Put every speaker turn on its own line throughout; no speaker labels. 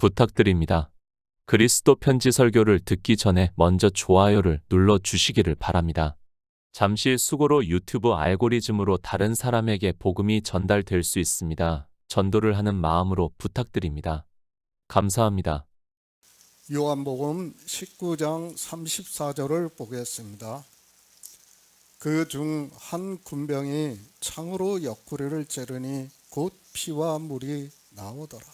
부탁드립니다. 그리스도 편지 설교를 듣기 전에 먼저 좋아요를 눌러 주시기를 바랍니다. 잠시 수고로 유튜브 알고리즘으로 다른 사람에게 복음이 전달될 수 있습니다. 전도를 하는 마음으로 부탁드립니다. 감사합니다.
요한복음 19장 34절을 보겠습니다. 그 중 한 군병이 창으로 옆구리를 찌르니 곧 피와 물이 나오더라.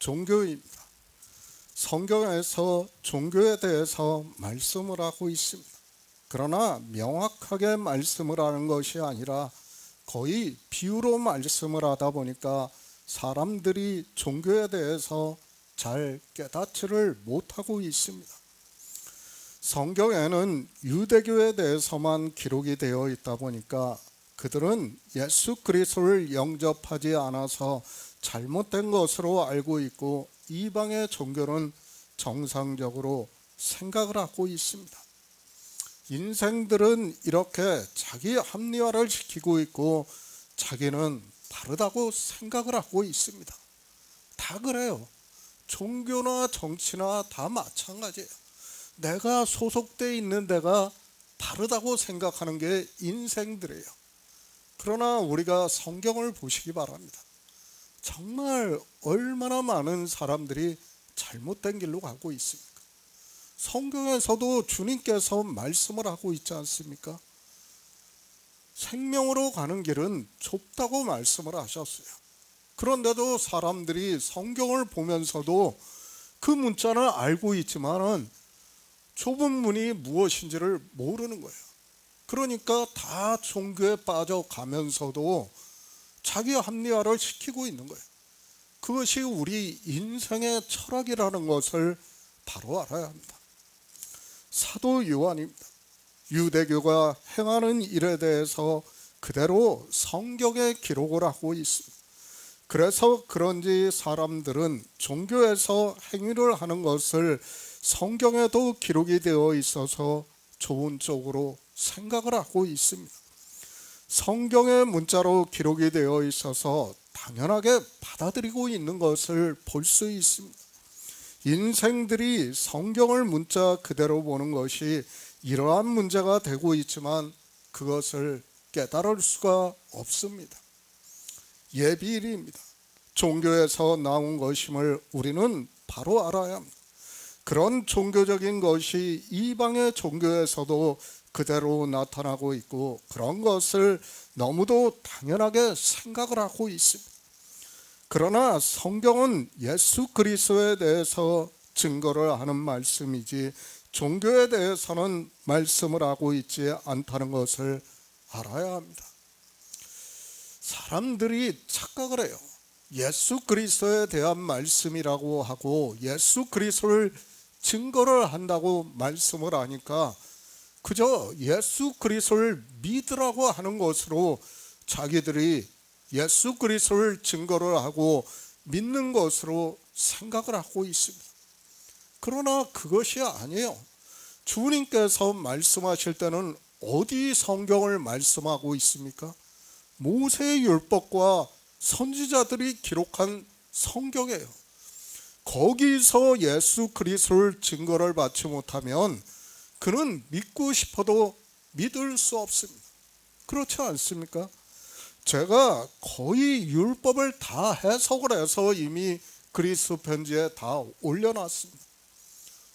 종교입니다. 성경에서 종교에 대해서 말씀을 하고 있습니다. 그러나 명확하게 말씀을 하는 것이 아니라 거의 비유로 말씀을 하다 보니까 사람들이 종교에 대해서 잘 깨닫지를 못하고 있습니다. 성경에는 유대교에 대해서만 기록이 되어 있다 보니까 그들은 예수 그리스도를 영접하지 않아서 잘못된 것으로 알고 있고 이방의 종교는 정상적으로 생각을 하고 있습니다. 인생들은 이렇게 자기 합리화를 시키고 있고 자기는 다르다고 생각을 하고 있습니다. 다 그래요. 종교나 정치나 다 마찬가지예요. 내가 소속되어 있는 데가 다르다고 생각하는 게 인생들이에요. 그러나 우리가 성경을 보시기 바랍니다. 정말 얼마나 많은 사람들이 잘못된 길로 가고 있습니까? 성경에서도 주님께서 말씀을 하고 있지 않습니까? 생명으로 가는 길은 좁다고 말씀을 하셨어요. 그런데도 사람들이 성경을 보면서도 그 문자는 알고 있지만은 좁은 문이 무엇인지를 모르는 거예요. 그러니까 다 종교에 빠져가면서도 자기 합리화를 시키고 있는 거예요. 그것이 우리 인생의 철학이라는 것을 바로 알아야 합니다. 사도 요한입니다. 유대교가 행하는 일에 대해서 그대로 성경에 기록을 하고 있습니다. 그래서 그런지 사람들은 종교에서 행위를 하는 것을 성경에도 기록이 되어 있어서 좋은 쪽으로 생각을 하고 있습니다. 성경의 문자로 기록이 되어 있어서 당연하게 받아들이고 있는 것을 볼 수 있습니다. 인생들이 성경을 문자 그대로 보는 것이 이러한 문제가 되고 있지만 그것을 깨달을 수가 없습니다. 예비일입니다. 종교에서 나온 것임을 우리는 바로 알아야 합니다. 그런 종교적인 것이 이방의 종교에서도 그대로 나타나고 있고 그런 것을 너무도 당연하게 생각을 하고 있습니다. 그러나 성경은 예수 그리스도에 대해서 증거를 하는 말씀이지 종교에 대해서는 말씀을 하고 있지 않다는 것을 알아야 합니다. 사람들이 착각을 해요. 예수 그리스도에 대한 말씀이라고 하고 예수 그리스도를 증거를 한다고 말씀을 하니까 그저 예수 그리스도를 믿으라고 하는 것으로 자기들이 예수 그리스도를 증거를 하고 믿는 것으로 생각을 하고 있습니다. 그러나 그것이 아니에요. 주님께서 말씀하실 때는 어디 성경을 말씀하고 있습니까? 모세의 율법과 선지자들이 기록한 성경이에요. 거기서 예수 그리스도를 증거를 받지 못하면 그는 믿고 싶어도 믿을 수 없습니다. 그렇지 않습니까? 제가 거의 율법을 다 해석을 해서 이미 그리스도 편지에 다 올려놨습니다.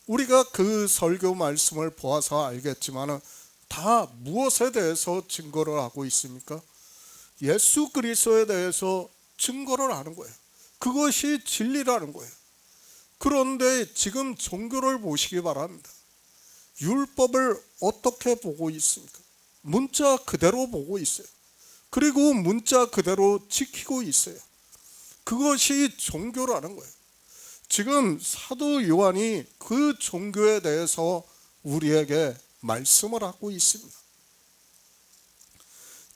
우리가 그 설교 말씀을 보아서 알겠지만 다 무엇에 대해서 증거를 하고 있습니까? 예수 그리스도에 대해서 증거를 하는 거예요. 그것이 진리라는 거예요. 그런데 지금 종교를 보시기 바랍니다. 율법을 어떻게 보고 있습니까? 문자 그대로 보고 있어요. 그리고 문자 그대로 지키고 있어요. 그것이 종교라는 거예요. 지금 사도 요한이 그 종교에 대해서 우리에게 말씀을 하고 있습니다.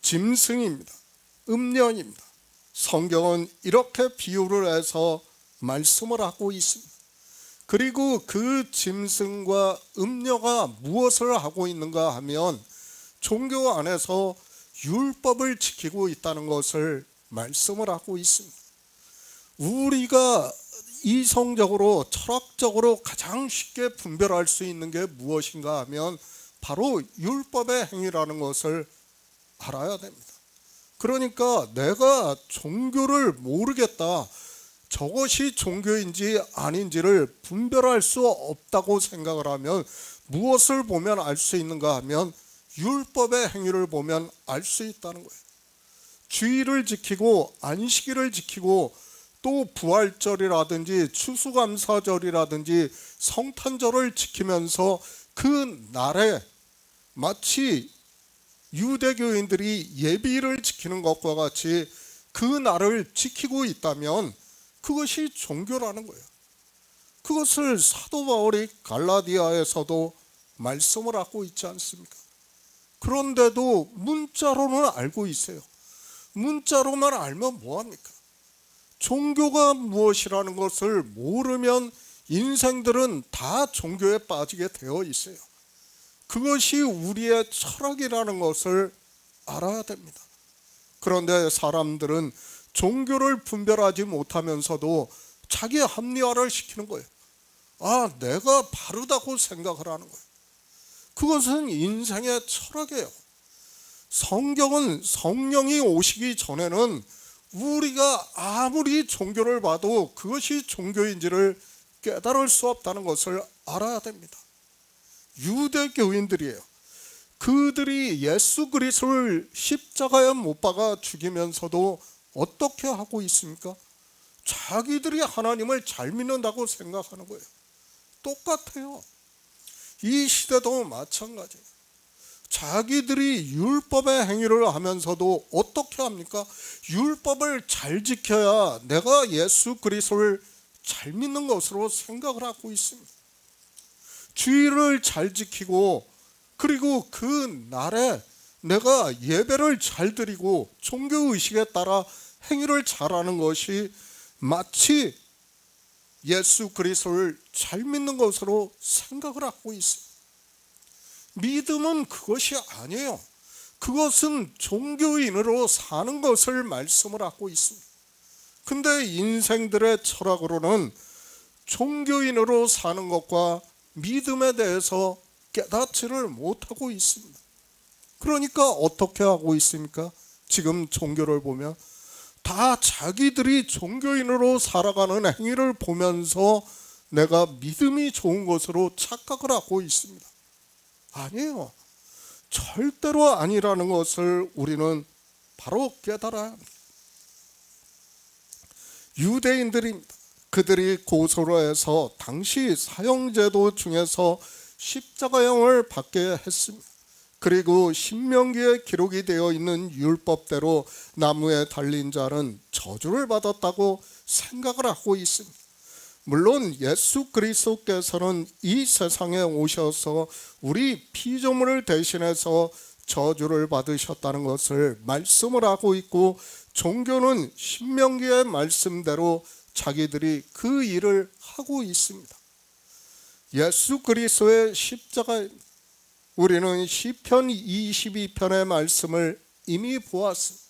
짐승입니다. 음녀입니다. 성경은 이렇게 비유를 해서 말씀을 하고 있습니다. 그리고 그 짐승과 음녀가 무엇을 하고 있는가 하면 종교 안에서 율법을 지키고 있다는 것을 말씀을 하고 있습니다. 우리가 이성적으로 철학적으로 가장 쉽게 분별할 수 있는 게 무엇인가 하면 바로 율법의 행위라는 것을 알아야 됩니다. 그러니까 내가 종교를 모르겠다, 저것이 종교인지 아닌지를 분별할 수 없다고 생각을 하면 무엇을 보면 알 수 있는가 하면 율법의 행위를 보면 알 수 있다는 거예요. 주의를 지키고 안식일을 지키고 또 부활절이라든지 추수감사절이라든지 성탄절을 지키면서 그 날에 마치 유대교인들이 예비일을 지키는 것과 같이 그 날을 지키고 있다면 그것이 종교라는 거예요. 그것을 사도 바울이 갈라디아에서도 말씀을 하고 있지 않습니까? 그런데도 문자로는 알고 있어요. 문자로만 알면 뭐합니까? 종교가 무엇이라는 것을 모르면 인생들은 다 종교에 빠지게 되어 있어요. 그것이 우리의 철학이라는 것을 알아야 됩니다. 그런데 사람들은 종교를 분별하지 못하면서도 자기 합리화를 시키는 거예요. 아, 내가 바르다고 생각을 하는 거예요. 그것은 인생의 철학이에요. 성경은 성령이 오시기 전에는 우리가 아무리 종교를 봐도 그것이 종교인지를 깨달을 수 없다는 것을 알아야 됩니다. 유대교인들이에요. 그들이 예수 그리스도를 십자가에 못 박아 죽이면서도 어떻게 하고 있습니까? 자기들이 하나님을 잘 믿는다고 생각하는 거예요. 똑같아요. 이 시대도 마찬가지예요. 자기들이 율법의 행위를 하면서도 어떻게 합니까? 율법을 잘 지켜야 내가 예수 그리스도를 잘 믿는 것으로 생각을 하고 있습니다. 주의를 잘 지키고 그리고 그 날에 내가 예배를 잘 드리고 종교의식에 따라 행위를 잘하는 것이 마치 예수 그리스도를 잘 믿는 것으로 생각을 하고 있습니다. 믿음은 그것이 아니에요. 그것은 종교인으로 사는 것을 말씀을 하고 있습니다. 근데 인생들의 철학으로는 종교인으로 사는 것과 믿음에 대해서 깨닫지를 못하고 있습니다. 그러니까 어떻게 하고 있습니까? 지금 종교를 보면 다 자기들이 종교인으로 살아가는 행위를 보면서 내가 믿음이 좋은 것으로 착각을 하고 있습니다. 아니에요. 절대로 아니라는 것을 우리는 바로 깨달아야 합니다. 유대인들입니다. 그들이 고소를 해서 당시 사형제도 중에서 십자가형을 받게 했습니다. 그리고 신명기에 기록이 되어 있는 율법대로 나무에 달린 자는 저주를 받았다고 생각을 하고 있습니다. 물론 예수 그리스도께서는 이 세상에 오셔서 우리 피조물을 대신해서 저주를 받으셨다는 것을 말씀을 하고 있고, 종교는 신명기의 말씀대로 자기들이 그 일을 하고 있습니다. 예수 그리스도의 십자가, 우리는 시편 22편의 말씀을 이미 보았습니다.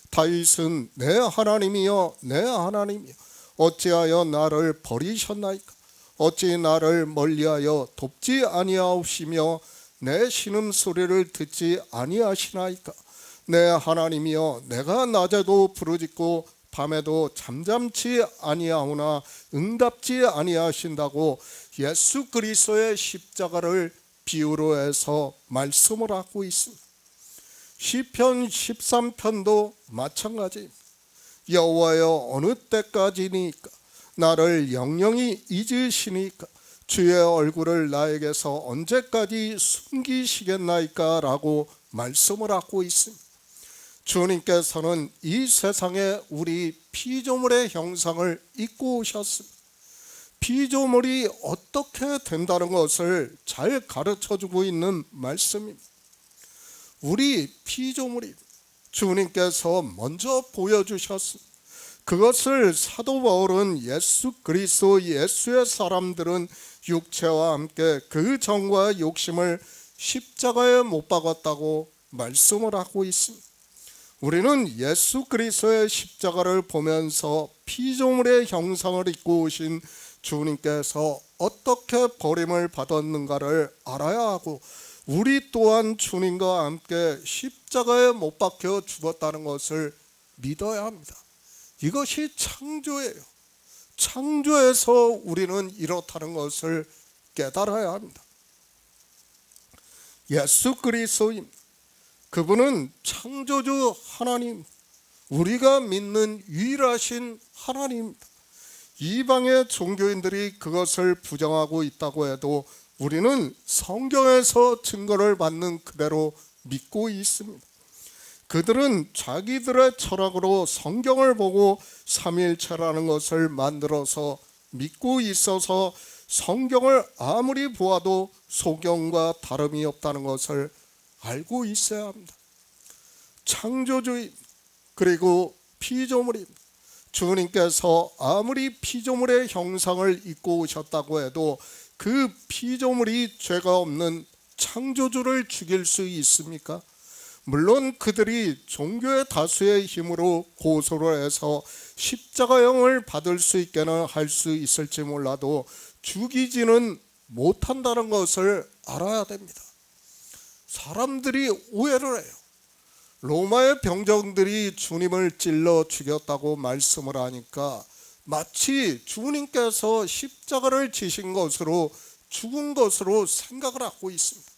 다윗은 내 하나님이여 내 하나님이여 어찌하여 나를 버리셨나이까? 어찌 나를 멀리하여 돕지 아니하옵시며 내 신음소리를 듣지 아니하시나이까? 내 하나님이여 내가 낮에도 부르짖고 밤에도 잠잠치 아니하오나 응답지 아니하신다고 예수 그리스도의 십자가를 비유로 해서 말씀을 하고 있습니다. 시편 13편도 마찬가지입니다. 여호와여 어느 때까지니까 나를 영영히 잊으시니까 주의 얼굴을 나에게서 언제까지 숨기시겠나이까 라고 말씀을 하고 있습니다. 주님께서는 이 세상에 우리 피조물의 형상을 입고 오셨습니다. 피조물이 어떻게 된다는 것을 잘 가르쳐주고 있는 말씀입니다. 우리 피조물이 주님께서 먼저 보여주셨습니다. 그것을 사도 바울은 예수 그리스도 예수의 사람들은 육체와 함께 그 정과 욕심을 십자가에 못 박았다고 말씀을 하고 있습니다. 우리는 예수 그리스도의 십자가를 보면서 피조물의 형상을 입고 오신 주님께서 어떻게 버림을 받았는가를 알아야 하고, 우리 또한 주님과 함께 십자가에 못 박혀 죽었다는 것을 믿어야 합니다. 이것이 창조예요. 창조에서 우리는 이렇다는 것을 깨달아야 합니다. 예수 그리스도입니다. 그분은 창조주 하나님, 우리가 믿는 유일하신 하나님입니다. 이방의 종교인들이 그것을 부정하고 있다고 해도 우리는 성경에서 증거를 받는 그대로 믿고 있습니다. 그들은 자기들의 철학으로 성경을 보고 삼위일체라는 것을 만들어서 믿고 있어서 성경을 아무리 보아도 소경과 다름이 없다는 것을 알고 있어야 합니다. 창조주의 그리고 피조물입니다. 주님께서 아무리 피조물의 형상을 입고 오셨다고 해도 그 피조물이 죄가 없는 창조주를 죽일 수 있습니까? 물론 그들이 종교의 다수의 힘으로 고소를 해서 십자가형을 받을 수 있게는 할 수 있을지 몰라도 죽이지는 못한다는 것을 알아야 됩니다. 사람들이 오해를 해요. 로마의 병정들이 주님을 찔러 죽였다고 말씀을 하니까 마치 주님께서 십자가를 지신 것으로, 죽은 것으로 생각을 하고 있습니다.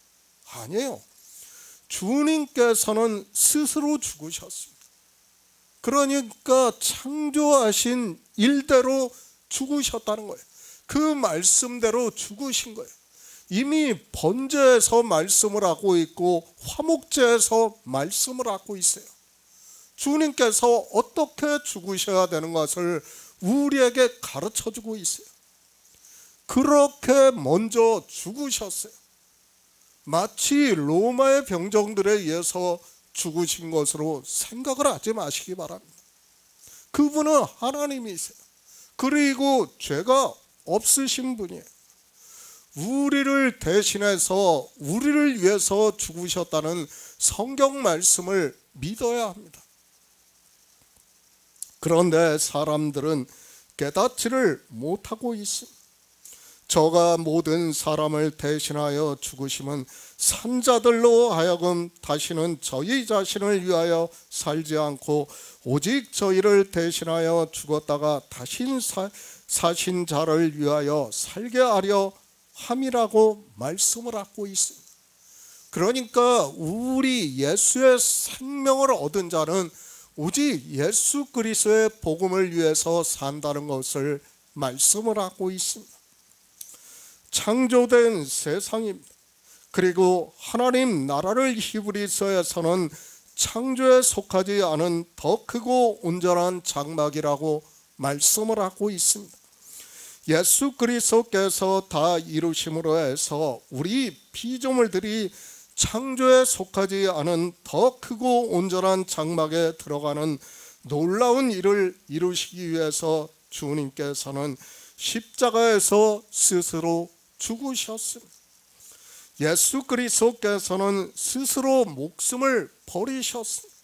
아니에요. 주님께서는 스스로 죽으셨습니다. 그러니까 창조하신 일대로 죽으셨다는 거예요. 그 말씀대로 죽으신 거예요. 이미 번제에서 말씀을 하고 있고 화목제에서 말씀을 하고 있어요. 주님께서 어떻게 죽으셔야 되는 것을 우리에게 가르쳐주고 있어요. 그렇게 먼저 죽으셨어요. 마치 로마의 병정들에 의해서 죽으신 것으로 생각을 하지 마시기 바랍니다. 그분은 하나님이세요. 그리고 죄가 없으신 분이에요. 우리를 대신해서 우리를 위해서 죽으셨다는 성경 말씀을 믿어야 합니다. 그런데 사람들은 깨닫지를 못하고 있습니다. 저가 모든 사람을 대신하여 죽으심은 산자들로 하여금 다시는 저희 자신을 위하여 살지 않고 오직 저희를 대신하여 죽었다가 다시 사신 자를 위하여 살게 하려 함이라고 말씀을 하고 있습니다. 그러니까 우리 예수의 생명을 얻은 자는 오직 예수 그리스도의 복음을 위해서 산다는 것을 말씀을 하고 있습니다. 창조된 세상입니다. 그리고 하나님 나라를 히브리서에서는 창조에 속하지 않은 더 크고 온전한 장막이라고 말씀을 하고 있습니다. 예수 그리스도께서 다 이루심으로 해서 우리 피조물들이 창조에 속하지 않은 더 크고 온전한 장막에 들어가는 놀라운 일을 이루시기 위해서 주님께서는 십자가에서 스스로 죽으셨습니다. 예수 그리스도께서는 스스로 목숨을 버리셨습니다.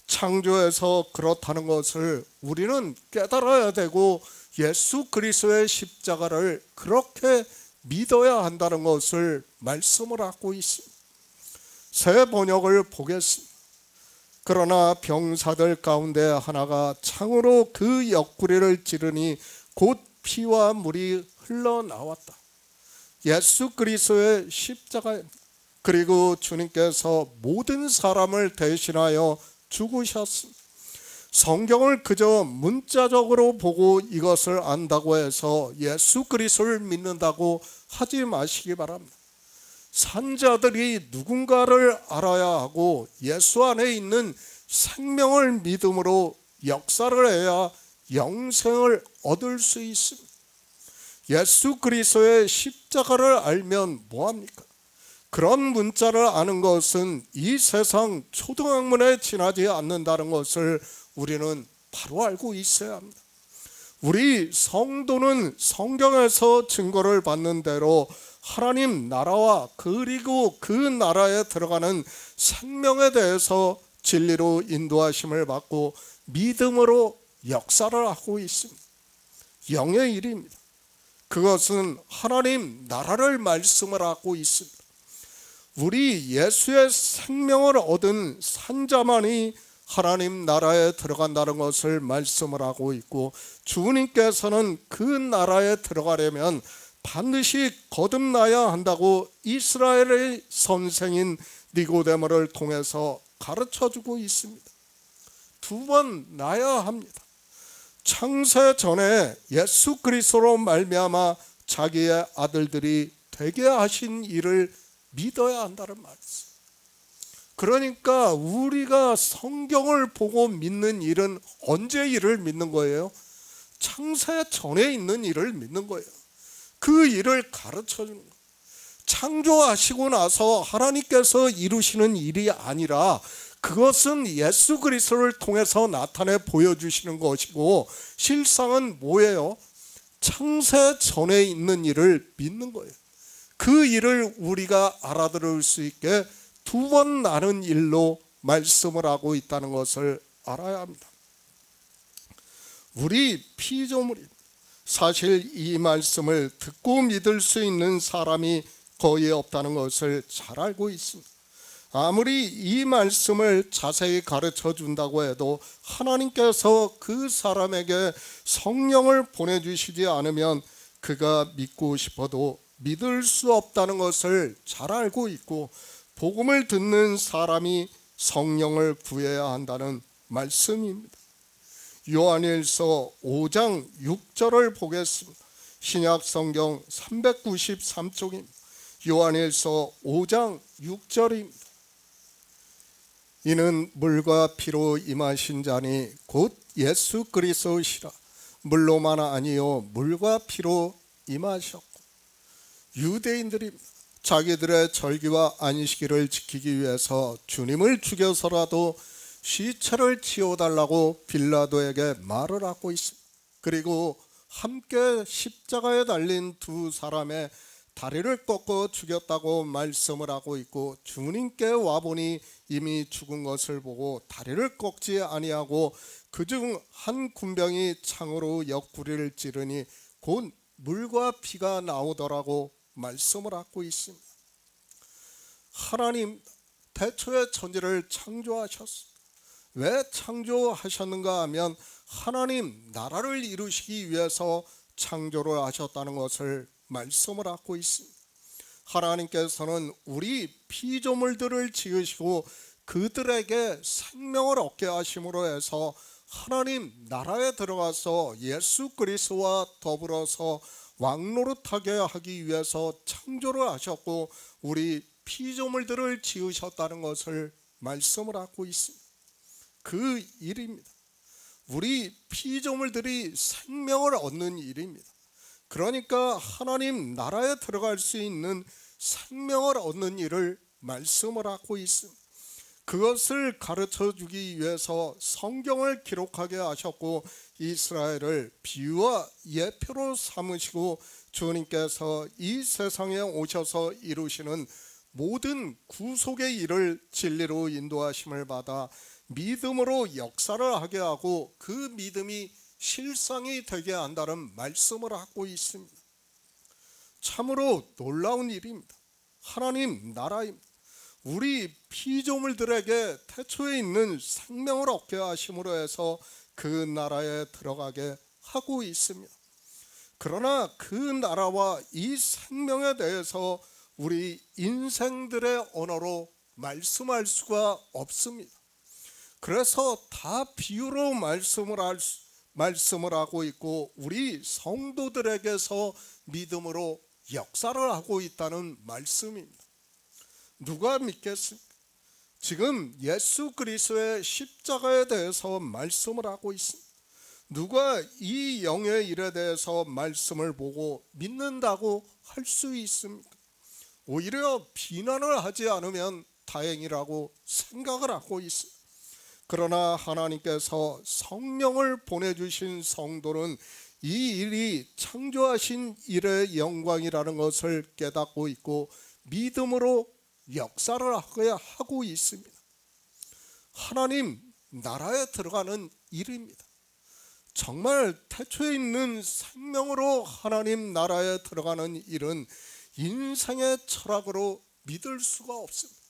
창조에서 그렇다는 것을 우리는 깨달아야 되고 예수 그리스도의 십자가를 그렇게 믿어야 한다는 것을 말씀을 하고 있습니다. 새 번역을 보겠습니다. 그러나 병사들 가운데 하나가 창으로 그 옆구리를 찌르니 곧 피와 물이 흘러나왔다. 예수 그리스도의 십자가, 그리고 주님께서 모든 사람을 대신하여 죽으셨습니다. 성경을 그저 문자적으로 보고 이것을 안다고 해서 예수 그리스도를 믿는다고 하지 마시기 바랍니다. 산자들이 누군가를 알아야 하고 예수 안에 있는 생명을 믿음으로 역사를 해야 영생을 얻을 수 있습니다. 예수 그리스도의 십자가를 알면 뭐합니까? 그런 문자를 아는 것은 이 세상 초등학문에 지나지 않는다는 것을 우리는 바로 알고 있어야 합니다. 우리 성도는 성경에서 증거를 받는 대로 하나님 나라와 그리고 그 나라에 들어가는 생명에 대해서 진리로 인도하심을 받고 믿음으로 역사를 하고 있습니다. 영의 일입니다. 그것은 하나님 나라를 말씀을 하고 있습니다. 우리 예수의 생명을 얻은 산자만이 하나님 나라에 들어간다는 것을 말씀을 하고 있고, 주님께서는 그 나라에 들어가려면 반드시 거듭나야 한다고 이스라엘의 선생인 니고데모를 통해서 가르쳐주고 있습니다. 두 번 나야 합니다. 창세 전에 예수 그리스도로 말미암아 자기의 아들들이 되게 하신 일을 믿어야 한다는 말씀. 그러니까 우리가 성경을 보고 믿는 일은 언제 일을 믿는 거예요? 창세 전에 있는 일을 믿는 거예요. 그 일을 가르쳐 주는 거예요. 창조하시고 나서 하나님께서 이루시는 일이 아니라 그것은 예수 그리스도를 통해서 나타내 보여주시는 것이고, 실상은 뭐예요? 창세 전에 있는 일을 믿는 거예요. 그 일을 우리가 알아들을 수 있게 두 번 나는 일로 말씀을 하고 있다는 것을 알아야 합니다. 우리 피조물이 사실 이 말씀을 듣고 믿을 수 있는 사람이 거의 없다는 것을 잘 알고 있습니다. 아무리 이 말씀을 자세히 가르쳐 준다고 해도 하나님께서 그 사람에게 성령을 보내주시지 않으면 그가 믿고 싶어도 믿을 수 없다는 것을 잘 알고 있고, 복음을 듣는 사람이 성령을 구해야 한다는 말씀입니다. 요한일서 5장 6절을 보겠습니다. 신약 성경 393쪽입니다. 요한일서 5장 6절입니다. 이는 물과 피로 임하신 자니 곧 예수 그리스도시라. 물로만 아니요 물과 피로 임하셨고. 유대인들이 자기들의 절기와 안식일을 지키기 위해서 주님을 죽여서라도 시체를 치워달라고 빌라도에게 말을 하고 있습니다. 그리고 함께 십자가에 달린 두 사람의 다리를 꺾어 죽였다고 말씀을 하고 있고, 주님께 와보니 이미 죽은 것을 보고 다리를 꺾지 아니하고 그중 한 군병이 창으로 옆구리를 찌르니 곧 물과 피가 나오더라고 말씀을 하고 있습니다. 하나님 태초에 천지를 창조하셨습니다. 왜 창조하셨는가 하면 하나님 나라를 이루시기 위해서 창조를 하셨다는 것을 말씀을 하고 있습니다. 하나님께서는 우리 피조물들을 지으시고 그들에게 생명을 얻게 하심으로 해서 하나님 나라에 들어가서 예수 그리스도와 더불어서 왕노릇하게 하기 위해서 창조를 하셨고 우리 피조물들을 지으셨다는 것을 말씀을 하고 있습니다. 그 일입니다. 우리 피조물들이 생명을 얻는 일입니다. 그러니까 하나님 나라에 들어갈 수 있는 생명을 얻는 일을 말씀을 하고 있습니다. 그것을 가르쳐 주기 위해서 성경을 기록하게 하셨고 이스라엘을 비유와 예표로 삼으시고 주님께서 이 세상에 오셔서 이루시는 모든 구속의 일을 진리로 인도하심을 받아 믿음으로 역사를 하게 하고 그 믿음이 실상이 되게 한다는 말씀을 하고 있습니다. 참으로 놀라운 일입니다. 하나님 나라입니다. 우리 피조물들에게 태초에 있는 생명을 얻게 하심으로 해서 그 나라에 들어가게 하고 있습니다. 그러나 그 나라와 이 생명에 대해서 우리 인생들의 언어로 말씀할 수가 없습니다. 그래서 다 비유로 말씀을 하고 있고 우리 성도들에게서 믿음으로 역사를 하고 있다는 말씀입니다. 누가 믿겠습니까? 지금 예수 그리스도의 십자가에 대해서 말씀을 하고 있습니다. 누가 이 영의 일에 대해서 말씀을 보고 믿는다고 할 수 있습니까? 오히려 비난을 하지 않으면 다행이라고 생각을 하고 있습니다. 그러나 하나님께서 성령을 보내주신 성도는 이 일이 창조하신 일의 영광이라는 것을 깨닫고 있고 믿음으로 역사를 하고 있습니다. 하나님 나라에 들어가는 일입니다. 정말 태초에 있는 생명으로 하나님 나라에 들어가는 일은 인생의 철학으로 믿을 수가 없습니다.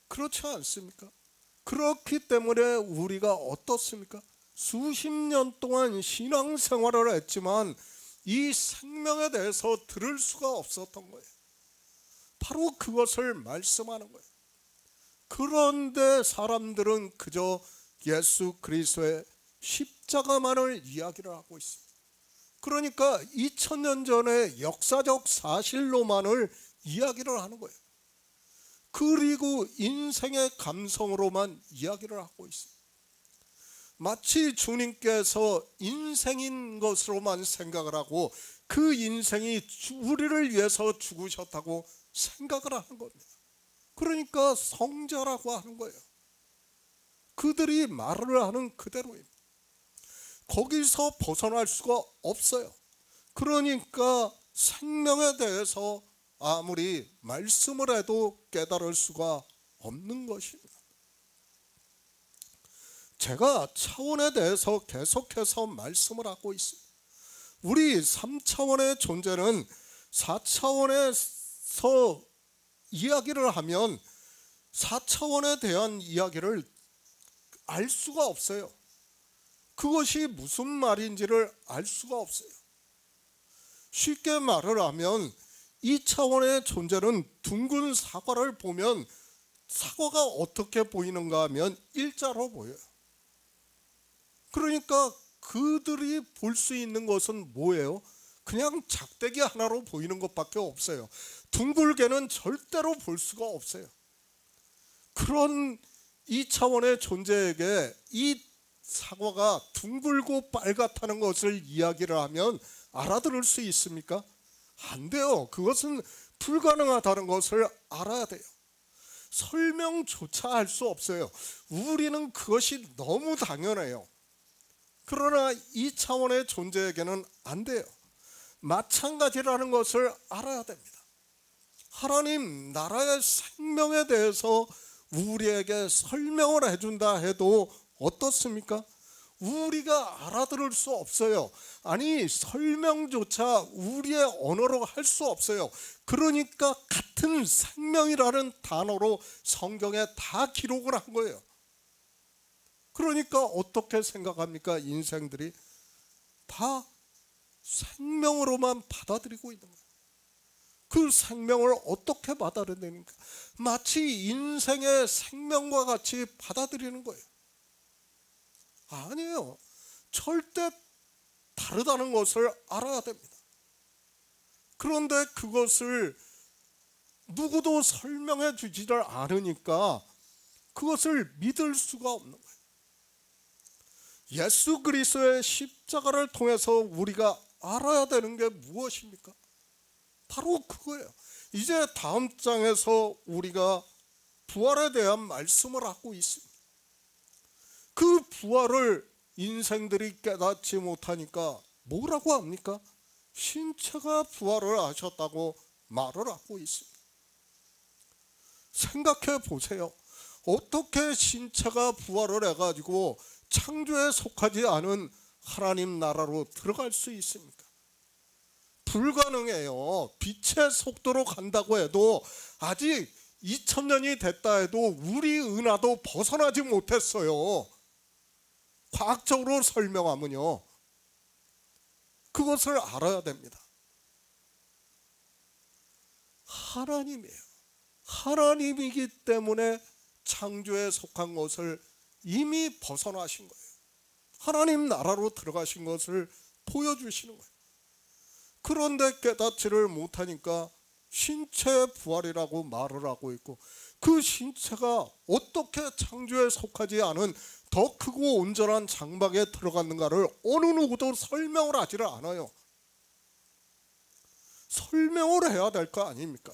그렇지 않습니까? 그렇기 때문에 우리가 어떻습니까? 수십 년 동안 신앙생활을 했지만 이 생명에 대해서 들을 수가 없었던 거예요. 바로 그것을 말씀하는 거예요. 그런데 사람들은 그저 예수 그리스도의 십자가만을 이야기를 하고 있습니다. 그러니까 2000년 전의 역사적 사실로만을 이야기를 하는 거예요. 그리고 인생의 감성으로만 이야기를 하고 있습니다. 마치 주님께서 인생인 것으로만 생각을 하고 그 인생이 우리를 위해서 죽으셨다고 생각을 하는 겁니다. 그러니까 성자라고 하는 거예요. 그들이 말을 하는 그대로입니다. 거기서 벗어날 수가 없어요. 그러니까 생명에 대해서 아무리 말씀을 해도 깨달을 수가 없는 것입니다. 제가 차원에 대해서 계속해서 말씀을 하고 있습니다. 우리 3차원의 존재는 4차원에서 이야기를 하면 4차원에 대한 이야기를 알 수가 없어요. 그것이 무슨 말인지를 알 수가 없어요. 쉽게 말을 하면 2차원의 존재는 둥근 사과를 보면 사과가 어떻게 보이는가 하면 일자로 보여요. 그러니까 그들이 볼 수 있는 것은 뭐예요? 그냥 작대기 하나로 보이는 것밖에 없어요. 둥글게는 절대로 볼 수가 없어요. 그런 2차원의 존재에게 이 사과가 둥글고 빨갛다는 것을 이야기를 하면 알아들을 수 있습니까? 안 돼요. 그것은 불가능하다는 것을 알아야 돼요. 설명조차 할 수 없어요. 우리는 그것이 너무 당연해요. 그러나 2차원의 존재에게는 안 돼요. 마찬가지라는 것을 알아야 됩니다. 하나님 나라의 생명에 대해서 우리에게 설명을 해준다 해도 어떻습니까? 우리가 알아들을 수 없어요. 아니 설명조차 우리의 언어로 할 수 없어요. 그러니까 같은 생명이라는 단어로 성경에 다 기록을 한 거예요. 그러니까 어떻게 생각합니까? 인생들이 다 생명으로만 받아들이고 있는 거예요. 그 생명을 어떻게 받아들이는가? 마치 인생의 생명과 같이 받아들이는 거예요. 아니에요. 절대 다르다는 것을 알아야 됩니다. 그런데 그것을 누구도 설명해 주지를 않으니까 그것을 믿을 수가 없는 거예요. 예수 그리스도의 십자가를 통해서 우리가 알아야 되는 게 무엇입니까? 바로 그거예요. 이제 다음 장에서 우리가 부활에 대한 말씀을 하고 있습니다. 그 부활을 인생들이 깨닫지 못하니까 뭐라고 합니까? 신체가 부활을 하셨다고 말을 하고 있습니다. 생각해 보세요. 어떻게 신체가 부활을 해가지고 창조에 속하지 않은 하나님 나라로 들어갈 수 있습니까? 불가능해요. 빛의 속도로 간다고 해도 아직 2000년이 됐다 해도 우리 은하도 벗어나지 못했어요. 과학적으로 설명하면요. 그것을 알아야 됩니다. 하나님이에요. 하나님이기 때문에 창조에 속한 것을 이미 벗어나신 거예요. 하나님 나라로 들어가신 것을 보여주시는 거예요. 그런데 깨닫지를 못하니까 신체의 부활이라고 말을 하고 있고, 그 신체가 어떻게 창조에 속하지 않은 더 크고 온전한 장막에 들어갔는가를 어느 누구도 설명을 하지를 않아요. 설명을 해야 될 거 아닙니까?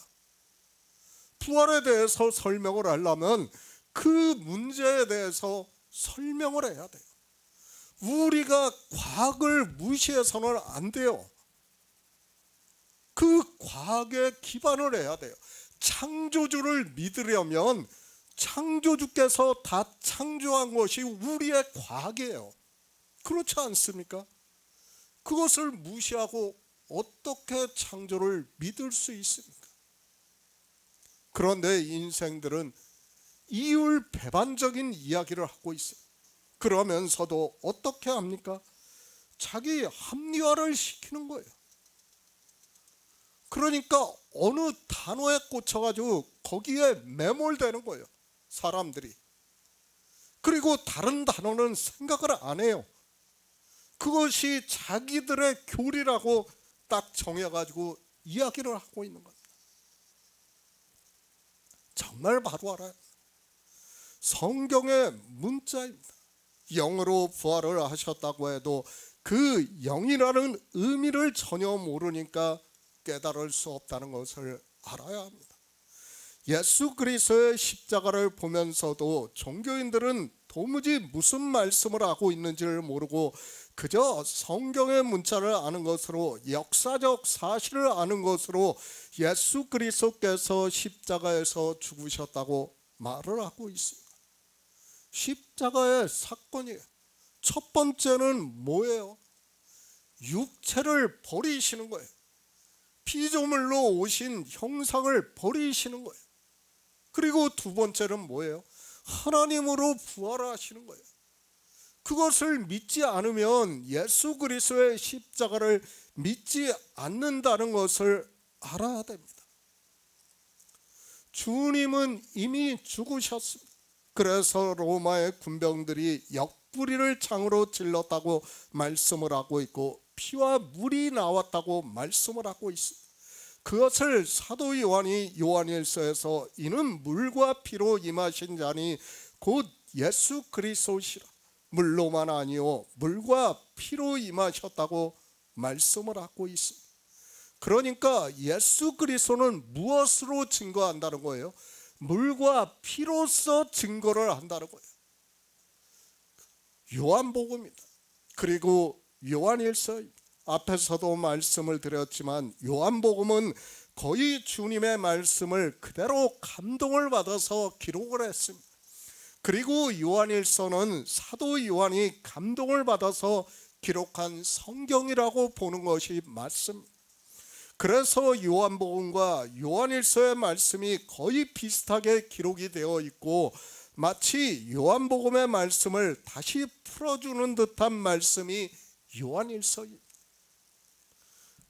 부활에 대해서 설명을 하려면 그 문제에 대해서 설명을 해야 돼요. 우리가 과학을 무시해서는 안 돼요. 그 과학에 기반을 해야 돼요. 창조주를 믿으려면 창조주께서 다 창조한 것이 우리의 과학이에요. 그렇지 않습니까? 그것을 무시하고 어떻게 창조를 믿을 수 있습니까? 그런데 인생들은 이율배반적인 이야기를 하고 있어요. 그러면서도 어떻게 합니까? 자기 합리화를 시키는 거예요. 그러니까 어느 단어에 꽂혀가지고 거기에 매몰되는 거예요, 사람들이. 그리고 다른 단어는 생각을 안 해요. 그것이 자기들의 교리라고 딱 정해가지고 이야기를 하고 있는 겁니다. 정말 바로 알아요. 성경의 문자입니다. 영으로 부활을 하셨다고 해도 그 영이라는 의미를 전혀 모르니까 깨달을 수 없다는 것을 알아야 합니다. 예수 그리스도의 십자가를 보면서도 종교인들은 도무지 무슨 말씀을 하고 있는지를 모르고 그저 성경의 문자를 아는 것으로, 역사적 사실을 아는 것으로 예수 그리스도께서 십자가에서 죽으셨다고 말을 하고 있습니다. 십자가의 사건이에요. 첫 번째는 뭐예요? 육체를 버리시는 거예요. 피조물로 오신 형상을 버리시는 거예요. 그리고 두 번째는 뭐예요? 하나님으로 부활하시는 거예요. 그것을 믿지 않으면 예수 그리스도의 십자가를 믿지 않는다는 것을 알아야 됩니다. 주님은 이미 죽으셨습니다. 그래서 로마의 군병들이 옆구리를 창으로 찔렀다고 말씀을 하고 있고 피와 물이 나왔다고 말씀을 하고 있습니다. 그것을 사도 요한이 요한일서에서 이는 물과 피로 임하신 자니 곧 예수 그리스도시라, 물로만 아니요 물과 피로 임하셨다고 말씀을 하고 있습니다. 그러니까 예수 그리스도는 무엇으로 증거한다는 거예요? 물과 피로써 증거를 한다는 거예요. 요한복음입니다. 그리고 요한일서, 앞에서도 말씀을 드렸지만 요한복음은 거의 주님의 말씀을 그대로 감동을 받아서 기록을 했습니다. 그리고 요한일서는 사도 요한이 감동을 받아서 기록한 성경이라고 보는 것이 맞습니다. 그래서 요한복음과 요한일서의 말씀이 거의 비슷하게 기록이 되어 있고 마치 요한복음의 말씀을 다시 풀어주는 듯한 말씀이 요한일서입니다.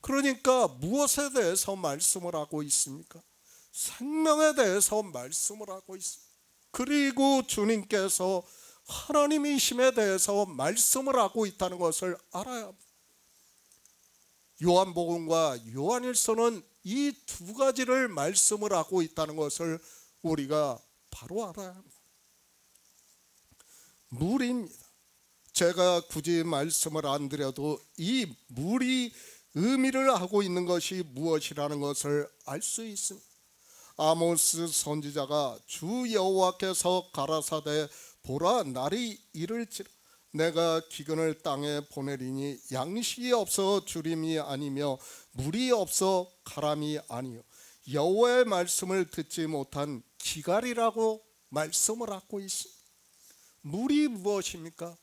그러니까 무엇에 대해서 말씀을 하고 있습니까? 생명에 대해서 말씀을 하고 있습니다. 그리고 주님께서 하나님이심에 대해서 말씀을 하고 있다는 것을 알아야 합니다. 요한복음과 요한일서는 이 두 가지를 말씀을 하고 있다는 것을 우리가 바로 알아야 합니다. 물입니다. 제가 굳이 말씀을 안 드려도 이 물이 의미를 하고 있는 것이 무엇이라는 것을 알 수 있습니다. 아모스 선지자가 주 여호와께서 가라사대 보라 날이 이를지라 내가 기근을 땅에 보내리니 양식이 없어 주림이 아니며 물이 없어 가람이 아니요 여호와의 말씀을 듣지 못한 기갈이라고 말씀을 하고 있습니다. 물이 무엇입니까?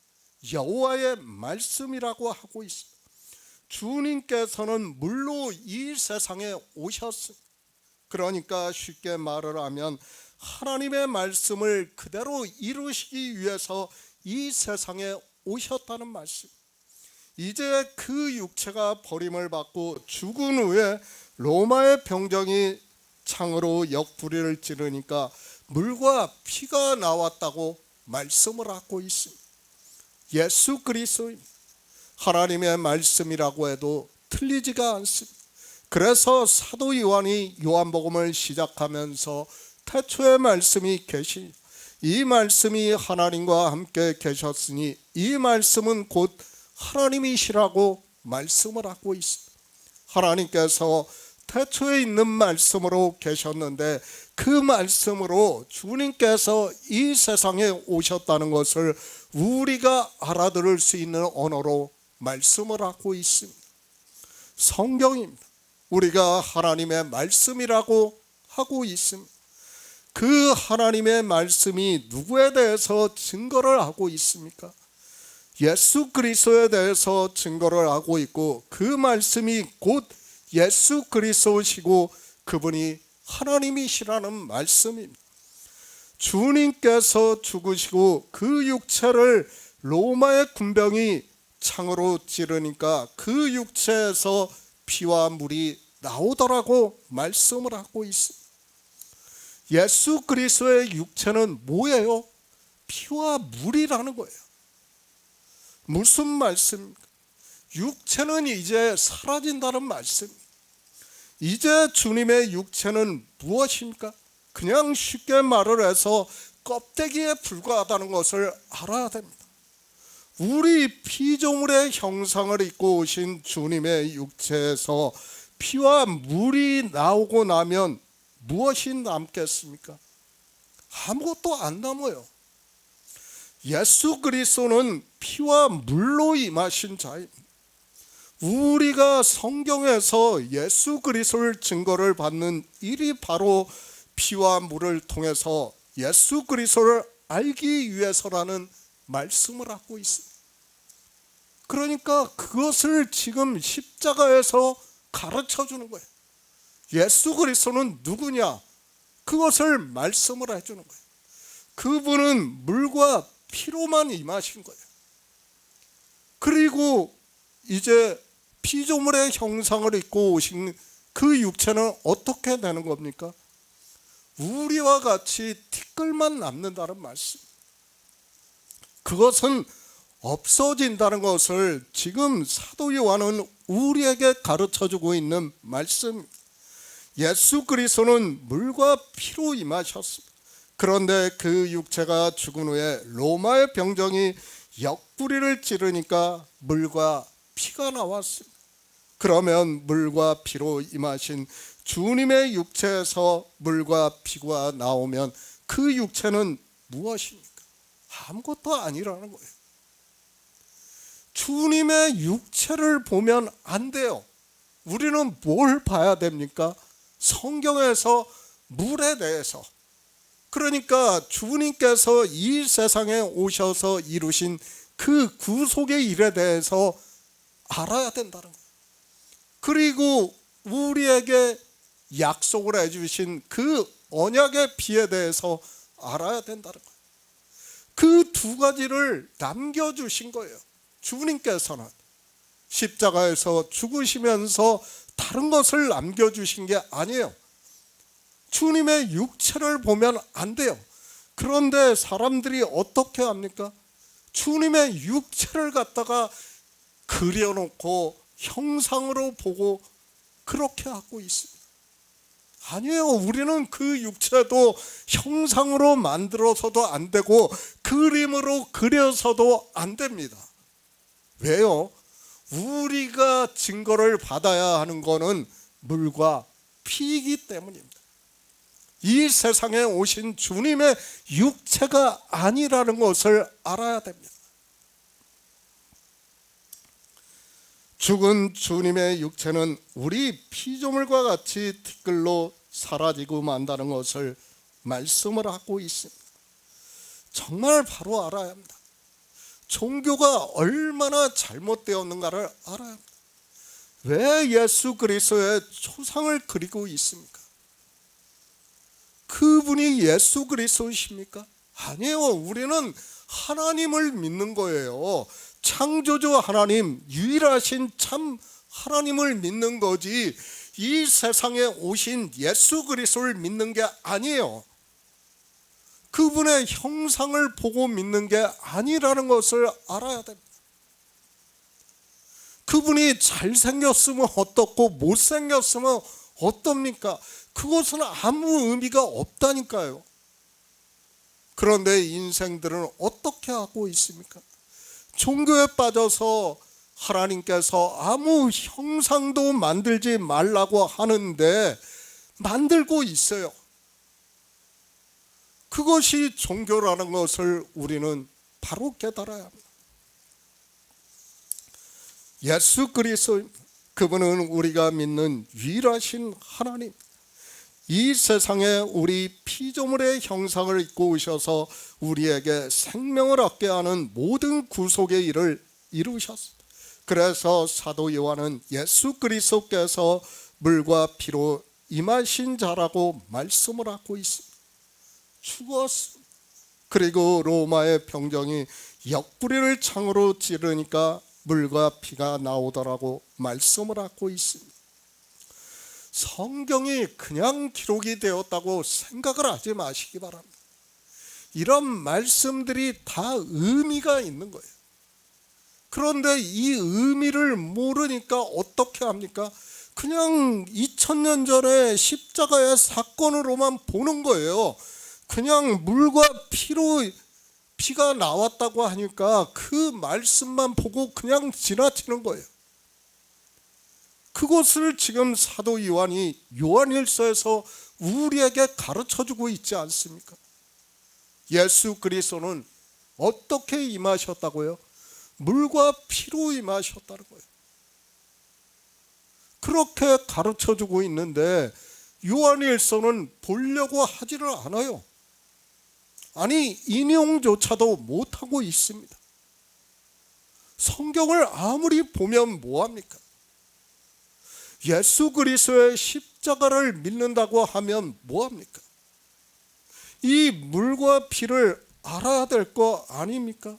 여호와의 말씀이라고 하고 있습니다. 주님께서는 물로 이 세상에 오셨습니다. 그러니까 쉽게 말을 하면 하나님의 말씀을 그대로 이루시기 위해서 이 세상에 오셨다는 말씀. 이제 그 육체가 버림을 받고 죽은 후에 로마의 병정이 창으로 옆구리를 찌르니까 물과 피가 나왔다고 말씀을 하고 있습니다. 예수 그리스도입니다. 하나님의 말씀이라고 해도 틀리지가 않습니다. 그래서 사도 요한이 요한복음을 시작하면서 태초의 말씀이 계시, 이 말씀이 하나님과 함께 계셨으니 이 말씀은 곧 하나님이시라고 말씀을 하고 있습니다. 하나님께서 태초에 있는 말씀으로 계셨는데 그 말씀으로 주님께서 이 세상에 오셨다는 것을 우리가 알아들을 수 있는 언어로 말씀을 하고 있습니다. 성경입니다. 우리가 하나님의 말씀이라고 하고 있습니다. 그 하나님의 말씀이 누구에 대해서 증거를 하고 있습니까? 예수 그리스도에 대해서 증거를 하고 있고, 그 말씀이 곧 예수 그리스도시고 그분이 하나님이시라는 말씀입니다. 주님께서 죽으시고 그 육체를 로마의 군병이 창으로 찌르니까 그 육체에서 피와 물이 나오더라고 말씀을 하고 있습니다. 예수 그리스도의 육체는 뭐예요? 피와 물이라는 거예요. 무슨 말씀입니까? 육체는 이제 사라진다는 말씀입니다. 이제 주님의 육체는 무엇입니까? 그냥 쉽게 말을 해서 껍데기에 불과하다는 것을 알아야 됩니다. 우리 피조물의 형상을 입고 오신 주님의 육체에서 피와 물이 나오고 나면 무엇이 남겠습니까? 아무것도 안 남아요. 예수 그리스도는 피와 물로 임하신 자입니다. 우리가 성경에서 예수 그리스도를 증거를 받는 일이 바로 피와 물을 통해서 예수 그리스도를 알기 위해서라는 말씀을 하고 있습니다. 그러니까 그것을 지금 십자가에서 가르쳐 주는 거예요. 예수 그리스도는 누구냐? 그것을 말씀을 해주는 거예요. 그분은 물과 피로만 임하신 거예요. 그리고 이제 피조물의 형상을 입고 오신 그 육체는 어떻게 되는 겁니까? 우리와 같이 티끌만 남는다는 말씀. 그것은 없어진다는 것을 지금 사도 요한은 우리에게 가르쳐주고 있는 말씀. 예수 그리스도는 물과 피로 임하셨습니다. 그런데 그 육체가 죽은 후에 로마의 병정이 옆구리를 찌르니까 물과 피가 나왔습니다. 그러면 물과 피로 임하신 주님의 육체에서 물과 피가 나오면 그 육체는 무엇입니까? 아무것도 아니라는 거예요. 주님의 육체를 보면 안 돼요. 우리는 뭘 봐야 됩니까? 성경에서 물에 대해서, 그러니까 주님께서 이 세상에 오셔서 이루신 그 구속의 일에 대해서 알아야 된다는 거예요. 그리고 우리에게 약속을 해주신 그 언약의 피에 대해서 알아야 된다는 거예요. 그 두 가지를 남겨주신 거예요. 주님께서는 십자가에서 죽으시면서 다른 것을 남겨주신 게 아니에요. 주님의 육체를 보면 안 돼요. 그런데 사람들이 어떻게 합니까? 주님의 육체를 갖다가 그려놓고 형상으로 보고 그렇게 하고 있습니다. 아니에요. 우리는 그 육체도 형상으로 만들어서도 안 되고 그림으로 그려서도 안 됩니다. 왜요? 우리가 증거를 받아야 하는 것은 물과 피이기 때문입니다. 이 세상에 오신 주님의 육체가 아니라는 것을 알아야 됩니다. 죽은 주님의 육체는 우리 피조물과 같이 티끌로 사라지고 만다는 것을 말씀을 하고 있습니다. 정말 바로 알아야 합니다. 종교가 얼마나 잘못되었는가를 알아야 합니다. 왜 예수 그리스도의 초상을 그리고 있습니까? 그분이 예수 그리스도이십니까? 아니에요. 우리는 하나님을 믿는 거예요. 창조주 하나님, 유일하신 참 하나님을 믿는 거지 이 세상에 오신 예수 그리스도를 믿는 게 아니에요. 그분의 형상을 보고 믿는 게 아니라는 것을 알아야 됩니다. 그분이 잘생겼으면 어떻고 못생겼으면 어떻습니까? 그것은 아무 의미가 없다니까요. 그런데 인생들은 어떻게 하고 있습니까? 종교에 빠져서 하나님께서 아무 형상도 만들지 말라고 하는데 만들고 있어요. 그것이 종교라는 것을 우리는 바로 깨달아야 합니다. 예수 그리스도, 그분은 우리가 믿는 유일하신 하나님. 이 세상에 우리 피조물의 형상을 입고 오셔서 우리에게 생명을 얻게 하는 모든 구속의 일을 이루셨습니다. 그래서 사도 요한은 예수 그리스도께서 물과 피로 임하신 자라고 말씀을 하고 있습니다. 죽었습니다. 그리고 로마의 병정이 옆구리를 창으로 찌르니까 물과 피가 나오더라고 말씀을 하고 있습니다. 성경이 그냥 기록이 되었다고 생각을 하지 마시기 바랍니다. 이런 말씀들이 다 의미가 있는 거예요. 그런데 이 의미를 모르니까 어떻게 합니까? 그냥 2000년 전에 십자가의 사건으로만 보는 거예요. 그냥 물과 피로 피가 나왔다고 하니까 그 말씀만 보고 그냥 지나치는 거예요. 그것을 지금 사도 요한이 요한일서에서 우리에게 가르쳐주고 있지 않습니까? 예수 그리스도는 어떻게 임하셨다고요? 물과 피로 임하셨다는 거예요. 그렇게 가르쳐주고 있는데 요한일서는 보려고 하지를 않아요. 아니, 인용조차도 못하고 있습니다. 성경을 아무리 보면 뭐합니까? 예수 그리스도의 십자가를 믿는다고 하면 뭐합니까? 이 물과 피를 알아야 될 거 아닙니까?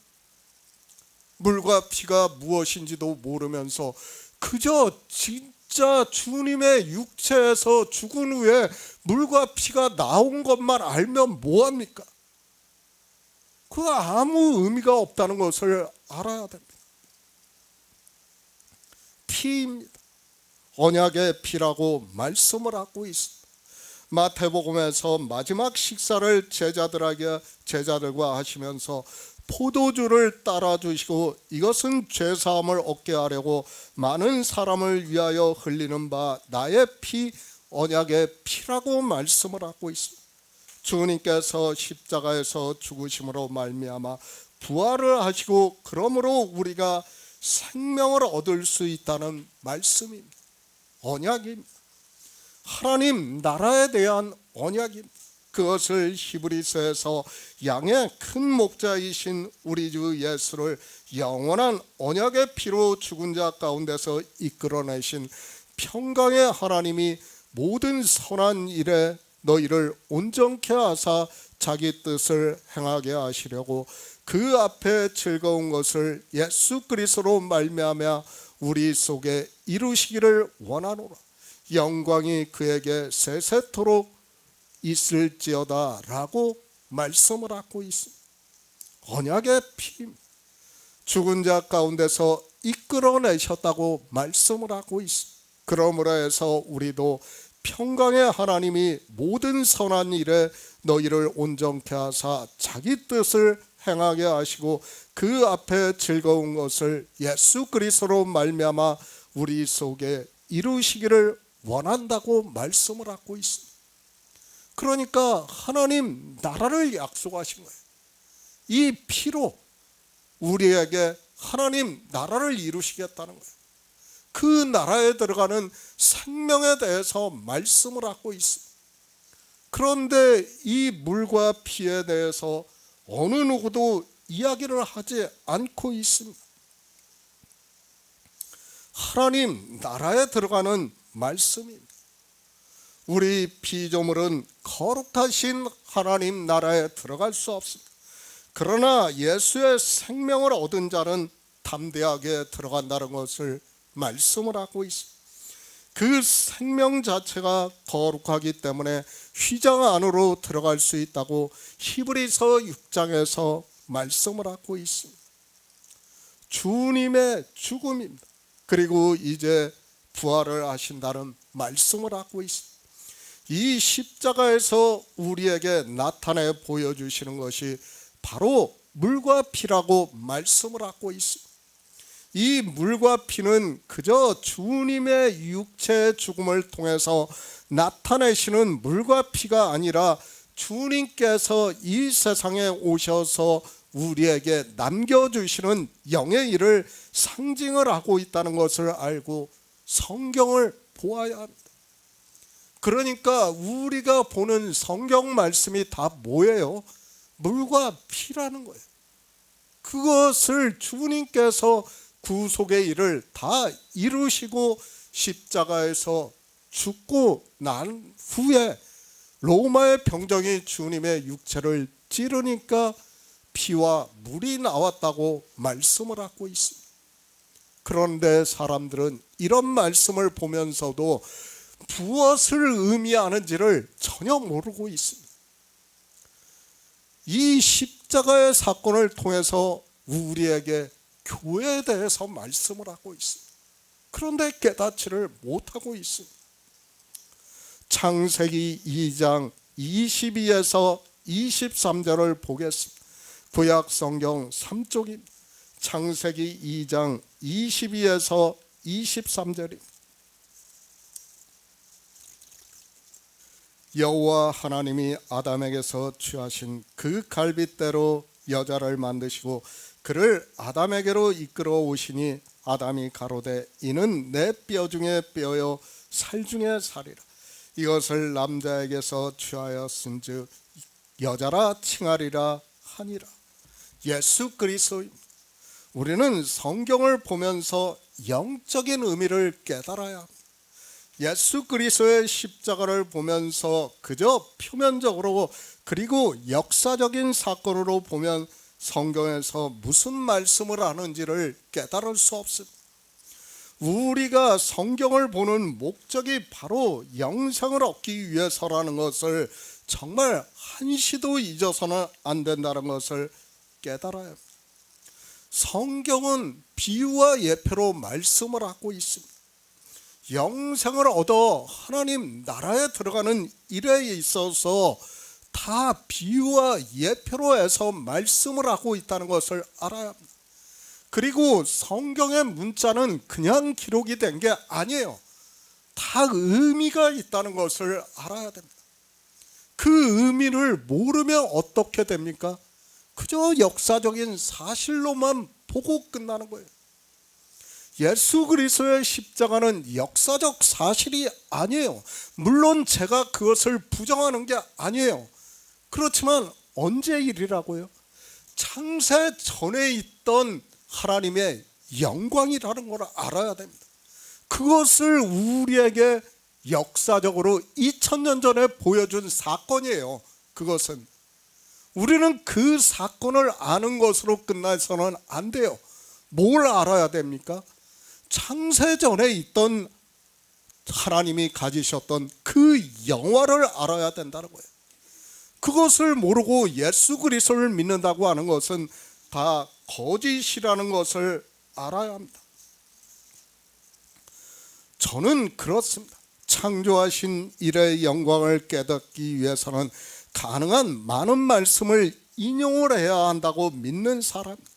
물과 피가 무엇인지도 모르면서 그저 진짜 주님의 육체에서 죽은 후에 물과 피가 나온 것만 알면 뭐합니까? 그거 아무 의미가 없다는 것을 알아야 됩니다. 피입니다. 언약의 피라고 말씀을 하고 있습니다. 마태복음에서 마지막 식사를 제자들과 하시면서 포도주를 따라 주시고 이것은 죄사함을 얻게 하려고 많은 사람을 위하여 흘리는 바 나의 피, 언약의 피라고 말씀을 하고 있습니다. 주님께서 십자가에서 죽으심으로 말미암아 부활을 하시고 그러므로 우리가 생명을 얻을 수 있다는 말씀입니다. 언약입니다. 하나님 나라에 대한 언약입니다. 그것을 히브리서에서 양의 큰 목자이신 우리 주 예수를 영원한 언약의 피로 죽은 자 가운데서 이끌어내신 평강의 하나님이 모든 선한 일에 너희를 온전케 하사 자기 뜻을 행하게 하시려고 그 앞에 즐거운 것을 예수 그리스도로 말미암아 우리 속에 이루시기를 원하노라. 영광이 그에게 세세토록 있을지어다 라고 말씀을 하고 있습니다. 언약의 피, 죽은 자 가운데서 이끌어내셨다고 말씀을 하고 있습니다. 그러므로 해서 우리도 평강의 하나님이 모든 선한 일에 너희를 온전케 하사 자기 뜻을 행하게 하시고 그 앞에 즐거운 것을 예수 그리스도로 말미암아 우리 속에 이루시기를 원한다고 말씀을 하고 있습니다. 그러니까 하나님 나라를 약속하신 거예요. 이 피로 우리에게 하나님 나라를 이루시겠다는 거예요. 그 나라에 들어가는 생명에 대해서 말씀을 하고 있습니다. 그런데 이 물과 피에 대해서 어느 누구도 이야기를 하지 않고 있습니다. 하나님 나라에 들어가는 말씀입니다. 우리 피조물은 거룩하신 하나님 나라에 들어갈 수 없습니다. 그러나 예수의 생명을 얻은 자는 담대하게 들어간다는 것을 말씀을 하고 있습니다. 그 생명 자체가 거룩하기 때문에 휘장 안으로 들어갈 수 있다고 히브리서 6장에서 말씀을 하고 있습니다. 주님의 죽음입니다. 그리고 이제 부활을 하신다는 말씀을 하고 있습니다. 이 십자가에서 우리에게 나타내 보여주시는 것이 바로 물과 피라고 말씀을 하고 있습니다. 이 물과 피는 그저 주님의 육체의 죽음을 통해서 나타내시는 물과 피가 아니라 주님께서 이 세상에 오셔서 우리에게 남겨주시는 영의 일을 상징을 하고 있다는 것을 알고 성경을 보아야 합니다. 그러니까 우리가 보는 성경 말씀이 다 뭐예요? 물과 피라는 거예요. 그것을 주님께서 구속의 일을 다 이루시고 십자가에서 죽고 난 후에 로마의 병정이 주님의 육체를 찌르니까 피와 물이 나왔다고 말씀을 하고 있습니다. 그런데 사람들은 이런 말씀을 보면서도 무엇을 의미하는지를 전혀 모르고 있습니다. 이 십자가의 사건을 통해서 우리에게 교회에 대해서 말씀을 하고 있습니다. 그런데 깨닫지를 못하고 있습니다. 창세기 2장 22에서 23절을 보겠습니다. 구약 성경 3쪽입니다. 창세기 2장 22에서 23절입니다. 여호와 하나님이 아담에게서 취하신 그 갈빗대로 여자를 만드시고 그를 아담에게로 이끌어 오시니 아담이 가로되 이는 내 뼈 중에 뼈요 살 중에 살이라. 이것을 남자에게서 취하였은즉 여자라 칭하리라 하니라. 예수 그리스도입니다. 우리는 성경을 보면서 영적인 의미를 깨달아야 합니다. 예수 그리스도의 십자가를 보면서 그저 표면적으로 그리고 역사적인 사건으로 보면 성경에서 무슨 말씀을 하는지를 깨달을 수 없습니다. 우리가 성경을 보는 목적이 바로 영생을 얻기 위해서라는 것을 정말 한시도 잊어서는 안 된다는 것을 깨달아야 합니다. 성경은 비유와 예표로 말씀을 하고 있습니다. 영생을 얻어 하나님 나라에 들어가는 일에 있어서 다 비유와 예표로 해서 말씀을 하고 있다는 것을 알아야 합니다. 그리고 성경의 문자는 그냥 기록이 된 게 아니에요. 다 의미가 있다는 것을 알아야 됩니다. 그 의미를 모르면 어떻게 됩니까? 그저 역사적인 사실로만 보고 끝나는 거예요. 예수 그리스도의 십자가는 역사적 사실이 아니에요. 물론 제가 그것을 부정하는 게 아니에요. 그렇지만 언제 일이라고요? 창세 전에 있던 하나님의 영광이라는 걸 알아야 됩니다. 그것을 우리에게 역사적으로 2000년 전에 보여준 사건이에요. 그것은 우리는 그 사건을 아는 것으로 끝나서는 안 돼요. 뭘 알아야 됩니까? 창세전에 있던 하나님이 가지셨던 그 영화를 알아야 된다는 거예요. 그것을 모르고 예수 그리스도를 믿는다고 하는 것은 다 거짓이라는 것을 알아야 합니다. 저는 그렇습니다. 창조하신 일의 영광을 깨닫기 위해서는 가능한 많은 말씀을 인용을 해야 한다고 믿는 사람입니다.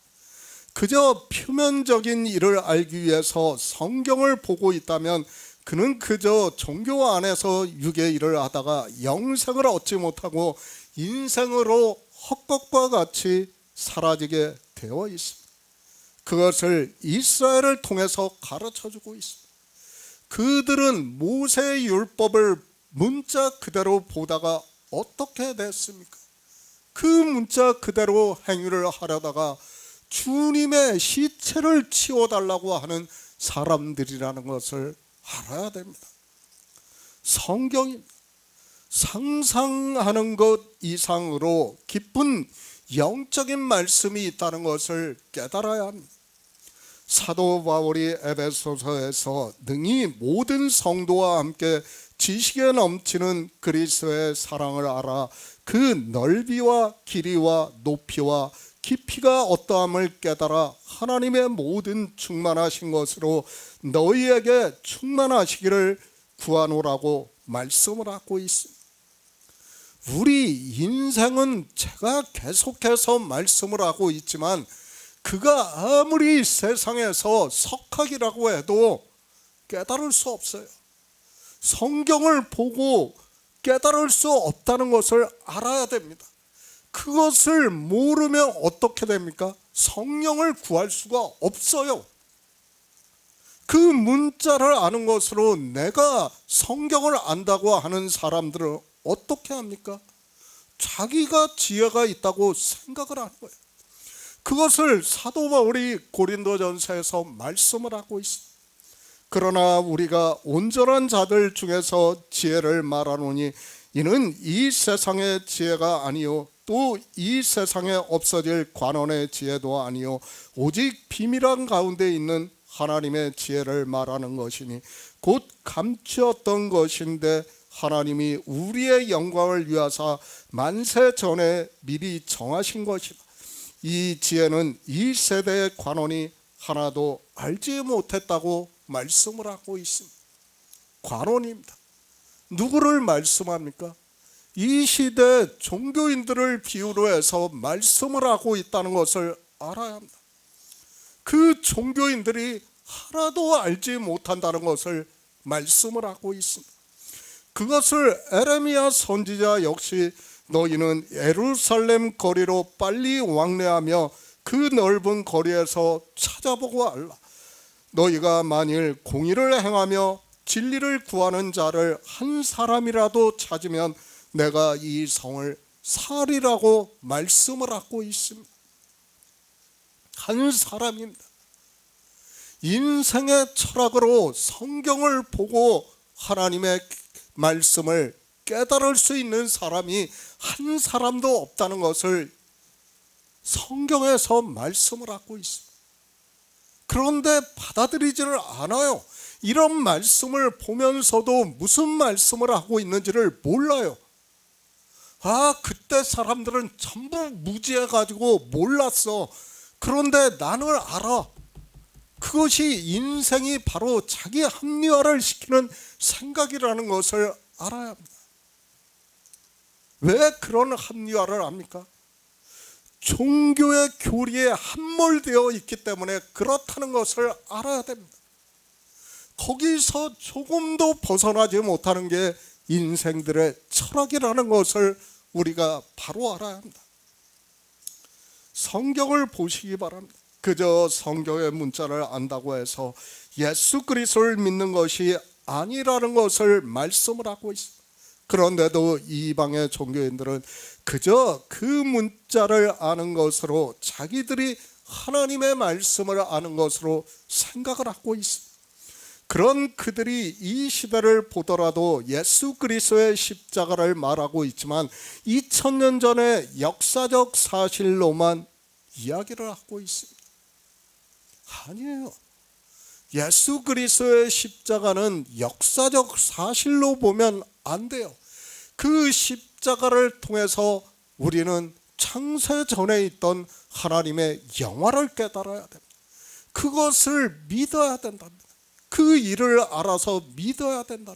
그저 표면적인 일을 알기 위해서 성경을 보고 있다면 그는 그저 종교 안에서 육의 일을 하다가 영생을 얻지 못하고 인생으로 헛것과 같이 사라지게 되어 있습니다. 그것을 이스라엘을 통해서 가르쳐주고 있습니다. 그들은 모세의 율법을 문자 그대로 보다가 어떻게 됐습니까? 그 문자 그대로 행위를 하려다가 주님의 시체를 치워달라고 하는 사람들이라는 것을 알아야 됩니다. 성경이 상상하는 것 이상으로 깊은 영적인 말씀이 있다는 것을 깨달아야 합니다. 사도 바울이 에베소서에서 능히 모든 성도와 함께 지식에 넘치는 그리스도의 사랑을 알아 그 넓이와 길이와 높이와 깊이가 어떠함을 깨달아 하나님의 모든 충만하신 것으로 너희에게 충만하시기를 구하노라고 말씀을 하고 있습니다. 우리 인생은 제가 계속해서 말씀을 하고 있지만 그가 아무리 세상에서 석학이라고 해도 깨달을 수 없어요. 성경을 보고 깨달을 수 없다는 것을 알아야 됩니다. 그것을 모르면 어떻게 됩니까? 성령을 구할 수가 없어요. 그 문자를 아는 것으로 내가 성경을 안다고 하는 사람들은 어떻게 합니까? 자기가 지혜가 있다고 생각을 하는 거예요. 그것을 사도 바울이 고린도전서에서 말씀을 하고 있습니다. 그러나 우리가 온전한 자들 중에서 지혜를 말하노니 이는 이 세상의 지혜가 아니요 또 이 세상에 없어질 관원의 지혜도 아니요 오직 비밀한 가운데 있는 하나님의 지혜를 말하는 것이니 곧 감추었던 것인데 하나님이 우리의 영광을 위하사 만세 전에 미리 정하신 것이다. 이 지혜는 이 세대의 관원이 하나도 알지 못했다고 말씀을 하고 있습니다. 관원입니다. 누구를 말씀합니까? 이 시대 종교인들을 비유로 해서 말씀을 하고 있다는 것을 알아야 합니다. 그 종교인들이 하나도 알지 못한다는 것을 말씀을 하고 있습니다. 그것을 에레미야 선지자 역시 너희는 예루살렘 거리로 빨리 왕래하며 그 넓은 거리에서 찾아보고 알라. 너희가 만일 공의를 행하며 진리를 구하는 자를 한 사람이라도 찾으면 내가 이 성을 살이라고 말씀을 하고 있습니다. 한 사람입니다. 인생의 철학으로 성경을 보고 하나님의 말씀을 깨달을 수 있는 사람이 한 사람도 없다는 것을 성경에서 말씀을 하고 있습니다. 그런데 받아들이지를 않아요. 이런 말씀을 보면서도 무슨 말씀을 하고 있는지를 몰라요. 그때 사람들은 전부 무지해가지고 몰랐어. 그런데 나는 알아. 그것이 인생이 바로 자기 합리화를 시키는 생각이라는 것을 알아야 합니다. 왜 그런 합리화를 합니까? 종교의 교리에 함몰되어 있기 때문에 그렇다는 것을 알아야 됩니다. 거기서 조금도 벗어나지 못하는 게 인생들의 철학이라는 것을 우리가 바로 알아야 합니다. 성경을 보시기 바랍니다. 그저 성경의 문자를 안다고 해서 예수 그리스도를 믿는 것이 아니라는 것을 말씀을 하고 있습니다. 그런데도 이방의 종교인들은 그저 그 문자를 아는 것으로 자기들이 하나님의 말씀을 아는 것으로 생각을 하고 있습니다. 그런 그들이 이 시대를 보더라도 예수 그리스도의 십자가를 말하고 있지만 2000년 전의 역사적 사실로만 이야기를 하고 있습니다. 아니에요. 예수 그리스도의 십자가는 역사적 사실로 보면 안 돼요. 그 십자가를 통해서 우리는 창세 전에 있던 하나님의 영화를 깨달아야 됩니다. 그것을 믿어야 된답니다. 그 일을 알아서 믿어야 된다.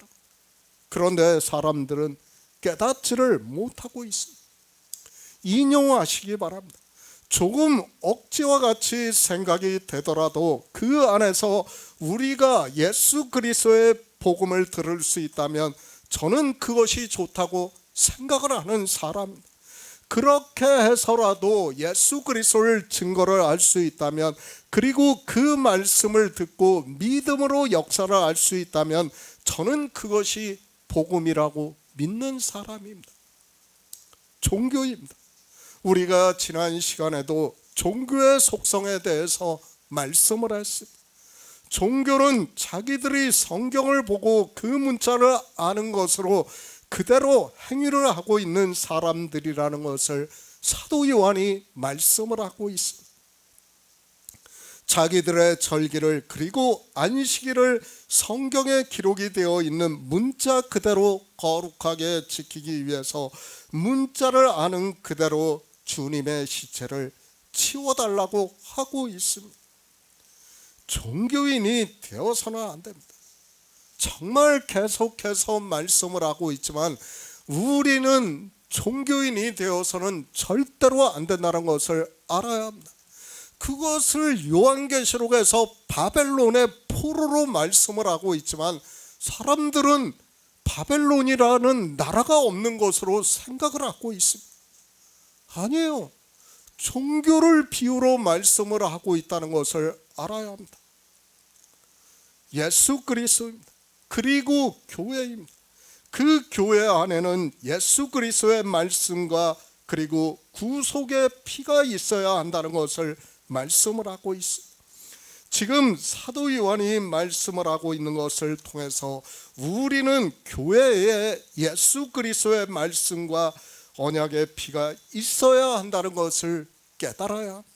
그런데 사람들은 깨닫지를 못하고 있습니다. 인용하시기 바랍니다. 조금 억지와 같이 생각이 되더라도 그 안에서 우리가 예수 그리스도의 복음을 들을 수 있다면 저는 그것이 좋다고 생각을 하는 사람입니다. 그렇게 해서라도 예수 그리스도를 증거를 알 수 있다면, 그리고 그 말씀을 듣고 믿음으로 역사를 알 수 있다면 저는 그것이 복음이라고 믿는 사람입니다. 종교입니다. 우리가 지난 시간에도 종교의 속성에 대해서 말씀을 했습니다. 종교는 자기들이 성경을 보고 그 문자를 아는 것으로 그대로 행위를 하고 있는 사람들이라는 것을 사도 요한이 말씀을 하고 있습니다. 자기들의 절기를 그리고 안식일을 성경에 기록이 되어 있는 문자 그대로 거룩하게 지키기 위해서 문자를 아는 그대로 주님의 시체를 치워달라고 하고 있습니다. 종교인이 되어서는 안 됩니다. 정말 계속해서 말씀을 하고 있지만 우리는 종교인이 되어서는 절대로 안 된다는 것을 알아야 합니다. 그것을 요한계시록에서 바벨론의 포로로 말씀을 하고 있지만 사람들은 바벨론이라는 나라가 없는 것으로 생각을 하고 있습니다. 아니에요. 종교를 비유로 말씀을 하고 있다는 것을 알아야 합니다. 예수 그리스도입니다. 그리고 교회입니다. 그 교회 안에는 예수 그리스도의 말씀과 그리고 구속의 피가 있어야 한다는 것을 말씀을 하고 있습니다. 지금 사도 요한이 말씀을 하고 있는 것을 통해서 우리는 교회에 예수 그리스도의 말씀과 언약의 피가 있어야 한다는 것을 깨달아야 합니다.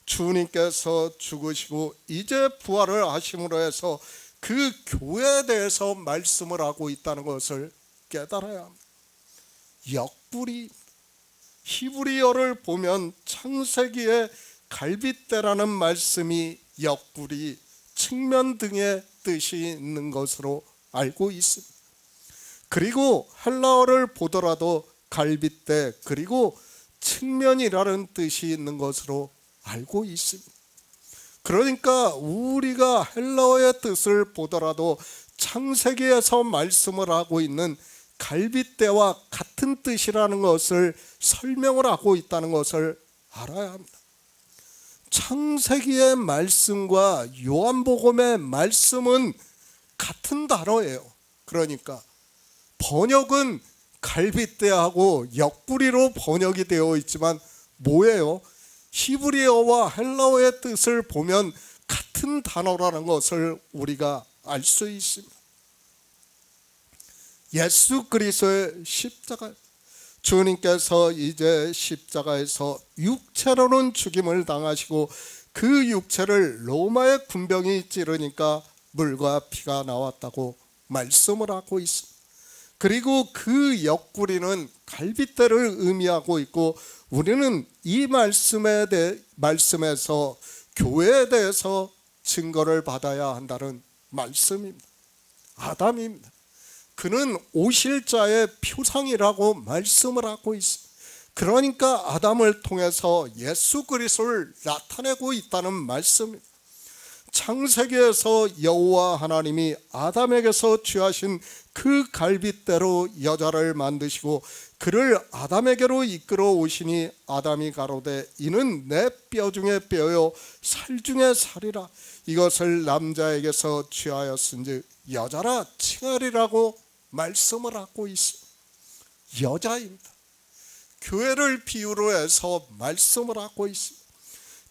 주님께서 죽으시고 이제 부활을 하심으로 해서 그 교회에 대해서 말씀을 하고 있다는 것을 깨달아야 합니다. 역불이, 히브리어를 보면 창세기에 갈빗대라는 말씀이 역불이 측면 등의 뜻이 있는 것으로 알고 있습니다. 그리고 헬라어를 보더라도 갈빗대 그리고 측면이라는 뜻이 있는 것으로 알고 있습니다. 그러니까 우리가 헬라어의 뜻을 보더라도 창세기에서 말씀을 하고 있는 갈빗대와 같은 뜻이라는 것을 설명을 하고 있다는 것을 알아야 합니다. 창세기의 말씀과 요한복음의 말씀은 같은 단어예요. 그러니까 번역은 갈빗대하고 옆구리로 번역이 되어 있지만 뭐예요? 히브리어와 헬라어의 뜻을 보면 같은 단어라는 것을 우리가 알 수 있습니다. 예수 그리스도의 십자가, 주님께서 이제 십자가에서 육체로는 죽임을 당하시고 그 육체를 로마의 군병이 찌르니까 물과 피가 나왔다고 말씀을 하고 있습니다. 그리고 그 옆구리는 갈빗대를 의미하고 있고 우리는 이 말씀에서 교회에 대해서 증거를 받아야 한다는 말씀입니다. 아담입니다. 그는 오실 자의 표상이라고 말씀을 하고 있습니다. 그러니까 아담을 통해서 예수 그리스도를 나타내고 있다는 말씀입니다. 창세기에서 여호와 하나님이 아담에게서 취하신 그 갈빗대로 여자를 만드시고 그를 아담에게로 이끌어 오시니 아담이 가로되 이는 내 뼈 중에 뼈요 살 중에 살이라 이것을 남자에게서 취하였은즉 여자라 칭하리라고 말씀을 하고 있습니다. 여자입니다. 교회를 비유로 해서 말씀을 하고 있습니다.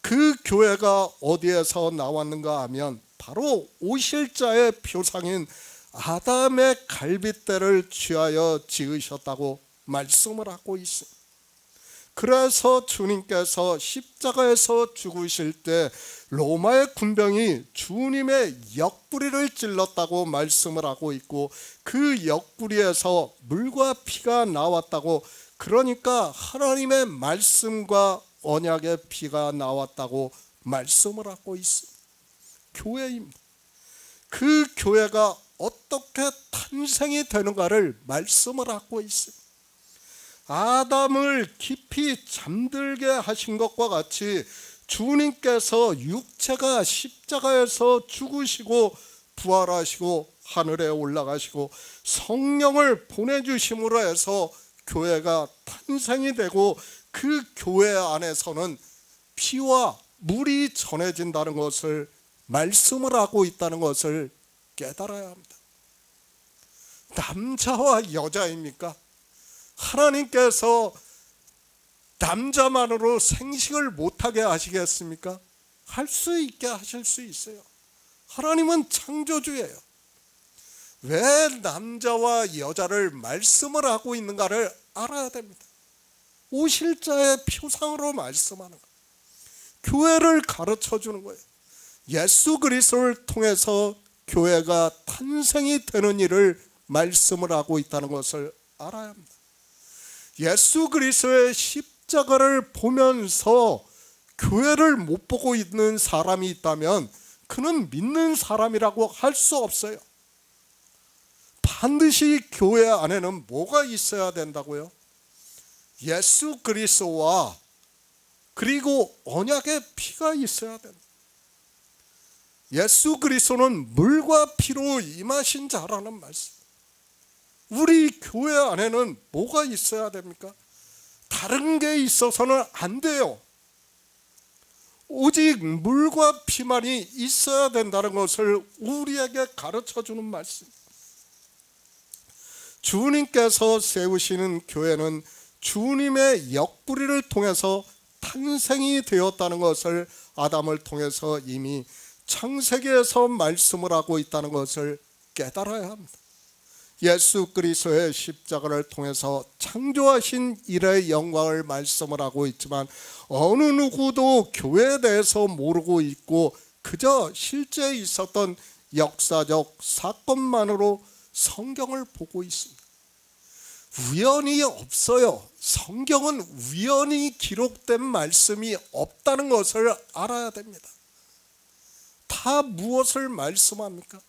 그 교회가 어디에서 나왔는가 하면 바로 오실 자의 표상인 아담의 갈빗대를 취하여 지으셨다고 말씀을 하고 있습니다. 그래서 주님께서 십자가에서 죽으실 때 로마의 군병이 주님의 옆구리를 찔렀다고 말씀을 하고 있고 그 옆구리에서 물과 피가 나왔다고, 그러니까 하나님의 말씀과 언약의 피가 나왔다고 말씀을 하고 있습니다. 교회입니다. 그 교회가 어떻게 탄생이 되는가를 말씀을 하고 있습니다. 아담을 깊이 잠들게 하신 것과 같이 주님께서 육체가 십자가에서 죽으시고 부활하시고 하늘에 올라가시고 성령을 보내주심으로 해서 교회가 탄생이 되고 그 교회 안에서는 피와 물이 전해진다는 것을 말씀을 하고 있다는 것을 깨달아야 합니다. 남자와 여자입니까? 하나님께서 남자만으로 생식을 못하게 하시겠습니까? 할 수 있게 하실 수 있어요. 하나님은 창조주예요. 왜 남자와 여자를 말씀을 하고 있는가를 알아야 됩니다. 오실 자의 표상으로 말씀하는 거예요. 교회를 가르쳐 주는 거예요. 예수 그리스도를 통해서 교회가 탄생이 되는 일을 말씀을 하고 있다는 것을 알아야 합니다. 예수 그리스도의 십자가를 보면서 교회를 못 보고 있는 사람이 있다면 그는 믿는 사람이라고 할 수 없어요. 반드시 교회 안에는 뭐가 있어야 된다고요? 예수 그리스도와 그리고 언약의 피가 있어야 된다. 예수 그리스도는 물과 피로 임하신 자라는 말씀. 우리 교회 안에는 뭐가 있어야 됩니까? 다른 게 있어서는 안 돼요. 오직 물과 피만이 있어야 된다는 것을 우리에게 가르쳐주는 말씀. 주님께서 세우시는 교회는 주님의 옆구리를 통해서 탄생이 되었다는 것을 아담을 통해서 이미 창세기에서 말씀을 하고 있다는 것을 깨달아야 합니다. 예수 그리스도의 십자가를 통해서 창조하신 일의 영광을 말씀을 하고 있지만 어느 누구도 교회에 대해서 모르고 있고 그저 실제 있었던 역사적 사건만으로 성경을 보고 있습니다. 우연이 없어요. 성경은 우연히 기록된 말씀이 없다는 것을 알아야 됩니다. 다 무엇을 말씀합니까?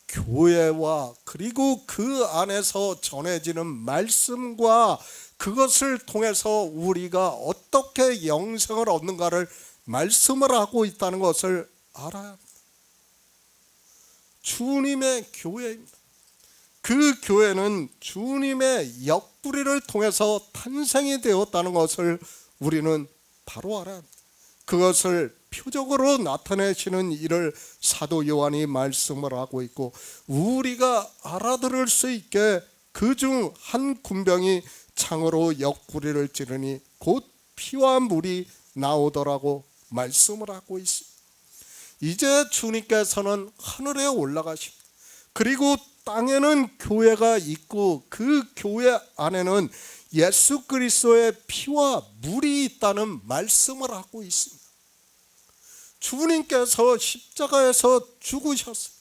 교회와 그리고 그 안에서 전해지는 말씀과 그것을 통해서 우리가 어떻게 영생을 얻는가를 말씀을 하고 있다는 것을 알아야 합니다. 주님의 교회입니다. 그 교회는 주님의 옆구리를 통해서 탄생이 되었다는 것을 우리는 바로 알아야 합니다. 그것을 표적으로 나타내시는 일을 사도 요한이 말씀을 하고 있고 우리가 알아들을 수 있게 그중 한 군병이 창으로 옆구리를 찌르니 곧 피와 물이 나오더라고 말씀을 하고 있습니다. 이제 주님께서는 하늘에 올라가십니다. 그리고 땅에는 교회가 있고 그 교회 안에는 예수 그리스도의 피와 물이 있다는 말씀을 하고 있습니다. 주님께서 십자가에서 죽으셨어요.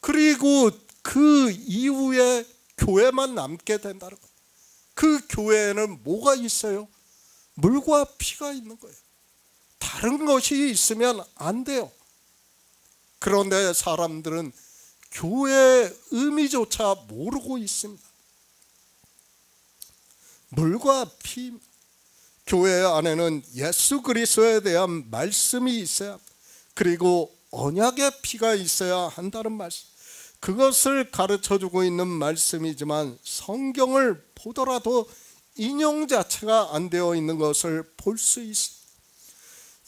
그리고 그 이후에 교회만 남게 된다는 거예요. 그 교회에는 뭐가 있어요? 물과 피가 있는 거예요. 다른 것이 있으면 안 돼요. 그런데 사람들은 교회의 의미조차 모르고 있습니다. 물과 피, 교회 안에는 예수 그리스도에 대한 말씀이 있어야, 그리고 언약의 피가 있어야 한다는 말씀, 그것을 가르쳐주고 있는 말씀이지만 성경을 보더라도 인용 자체가 안 되어 있는 것을 볼 수 있습니다.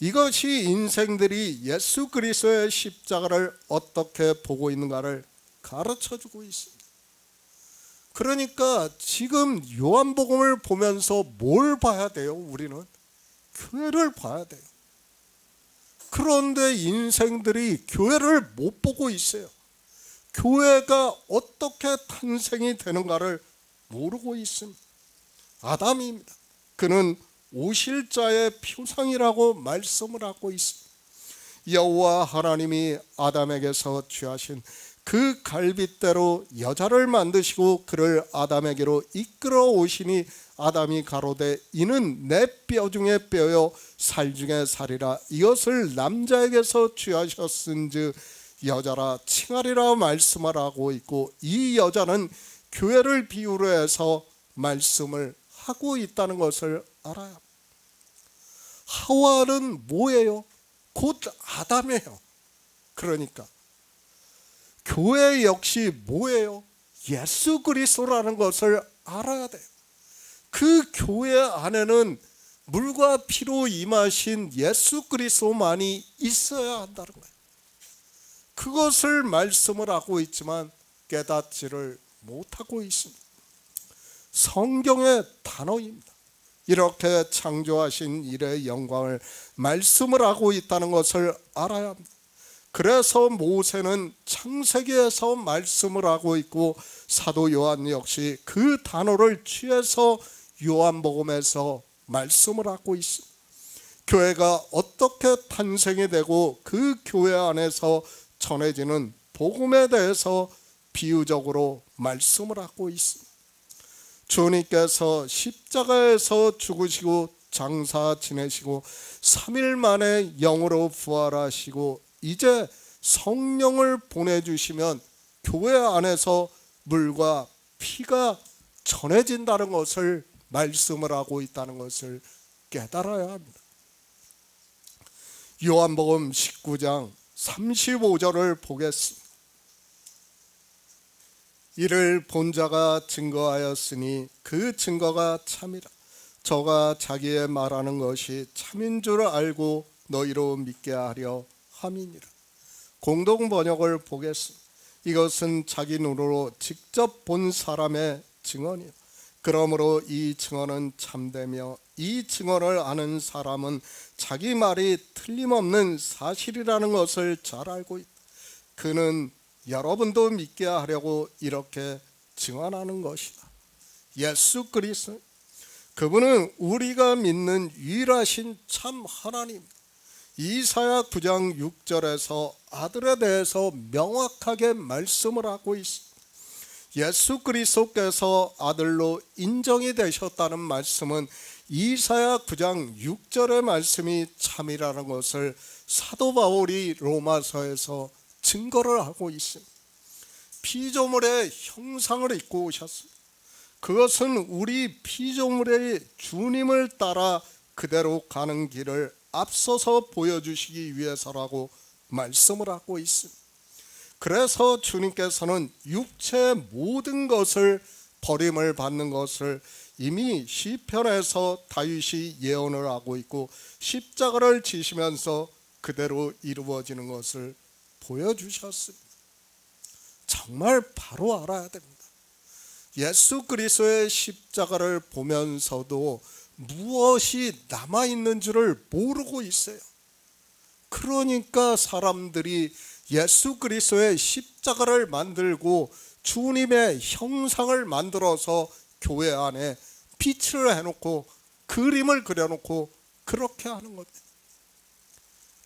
이것이 인생들이 예수 그리스도의 십자가를 어떻게 보고 있는가를 가르쳐주고 있습니다. 그러니까 지금 요한복음을 보면서 뭘 봐야 돼요? 우리는 교회를 봐야 돼요. 그런데 인생들이 교회를 못 보고 있어요. 교회가 어떻게 탄생이 되는가를 모르고 있습니다. 아담입니다. 그는 오실 자의 표상이라고 말씀을 하고 있습니다. 여호와 하나님이 아담에게서 취하신 그 갈빗대로 여자를 만드시고 그를 아담에게로 이끌어 오시니 아담이 가로되 이는 내 뼈 중에 뼈요 살 중에 살이라 이것을 남자에게서 취하셨은즉 여자라 칭하리라 말씀을 하고 있고 이 여자는 교회를 비유로 해서 말씀을 하고 있다는 것을 알아야 합니다. 하와는 뭐예요? 곧 아담이에요. 그러니까 교회 역시 뭐예요? 예수 그리스도라는 것을 알아야 돼요. 그 교회 안에는 물과 피로 임하신 예수 그리스도만이 있어야 한다는 거예요. 그것을 말씀을 하고 있지만 깨닫지를 못하고 있습니다. 성경의 단어입니다. 이렇게 창조하신 일의 영광을 말씀을 하고 있다는 것을 알아야 합니다. 그래서 모세는 창세기에서 말씀을 하고 있고 사도 요한 역시 그 단어를 취해서 요한복음에서 말씀을 하고 있습니다. 교회가 어떻게 탄생이 되고 그 교회 안에서 전해지는 복음에 대해서 비유적으로 말씀을 하고 있습니다. 주님께서 십자가에서 죽으시고 장사 지내시고 3일 만에 영으로 부활하시고 이제 성령을 보내주시면 교회 안에서 물과 피가 전해진다는 것을 말씀을 하고 있다는 것을 깨달아야 합니다. 요한복음 19장 35절을 보겠습니다. 이를 본 자가 증거하였으니 그 증거가 참이라. 저가 자기의 말하는 것이 참인 줄 알고 너희로 믿게 하려 함이니라. 공동 번역을 보겠습니다. 이것은 자기 눈으로 직접 본 사람의 증언이요, 그러므로 이 증언은 참되며 이 증언을 아는 사람은 자기 말이 틀림없는 사실이라는 것을 잘 알고 있다. 그는 여러분도 믿게 하려고 이렇게 증언하는 것이다. 예수 그리스도, 그분은 우리가 믿는 유일하신 참 하나님. 이사야 9장 6절에서 아들에 대해서 명확하게 말씀을 하고 있습니다. 예수 그리스도께서 아들로 인정이 되셨다는 말씀은 이사야 9장 6절의 말씀이 참이라는 것을 사도 바울이 로마서에서 증거를 하고 있습니다. 피조물의 형상을 입고 오셨습니다. 그것은 우리 피조물의 주님을 따라 그대로 가는 길을 앞서서 보여주시기 위해서라고 말씀을 하고 있습니다. 그래서 주님께서는 육체의 모든 것을 버림을 받는 것을 이미 시편에서 다윗이 예언을 하고 있고 십자가를 지시면서 그대로 이루어지는 것을 보여주셨습니다. 정말 바로 알아야 됩니다. 예수 그리스도의 십자가를 보면서도 무엇이 남아있는 줄을 모르고 있어요. 그러니까 사람들이 예수 그리스도의 십자가를 만들고 주님의 형상을 만들어서 교회 안에 빛을 해놓고 그림을 그려놓고 그렇게 하는 겁니다.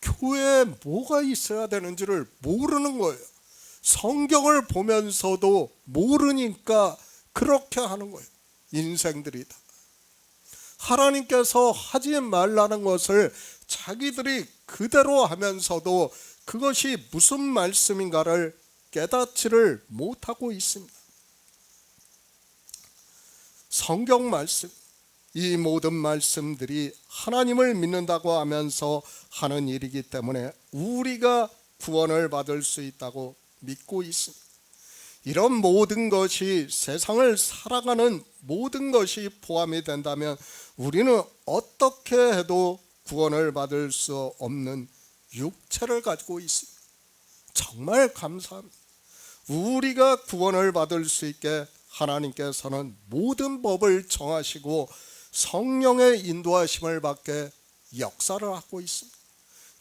교회에 뭐가 있어야 되는지를 모르는 거예요. 성경을 보면서도 모르니까 그렇게 하는 거예요. 인생들이 다. 하나님께서 하지 말라는 것을 자기들이 그대로 하면서도 그것이 무슨 말씀인가를 깨닫지를 못하고 있습니다. 성경 말씀, 이 모든 말씀들이 하나님을 믿는다고 하면서 하는 일이기 때문에 우리가 구원을 받을 수 있다고 믿고 있습니다. 이런 모든 것이 세상을 살아가는 모든 것이 포함이 된다면 우리는 어떻게 해도 구원을 받을 수 없는 육체를 가지고 있습니다. 정말 감사합니다. 우리가 구원을 받을 수 있게 하나님께서는 모든 법을 정하시고 성령의 인도하심을 받게 역사를 하고 있습니다.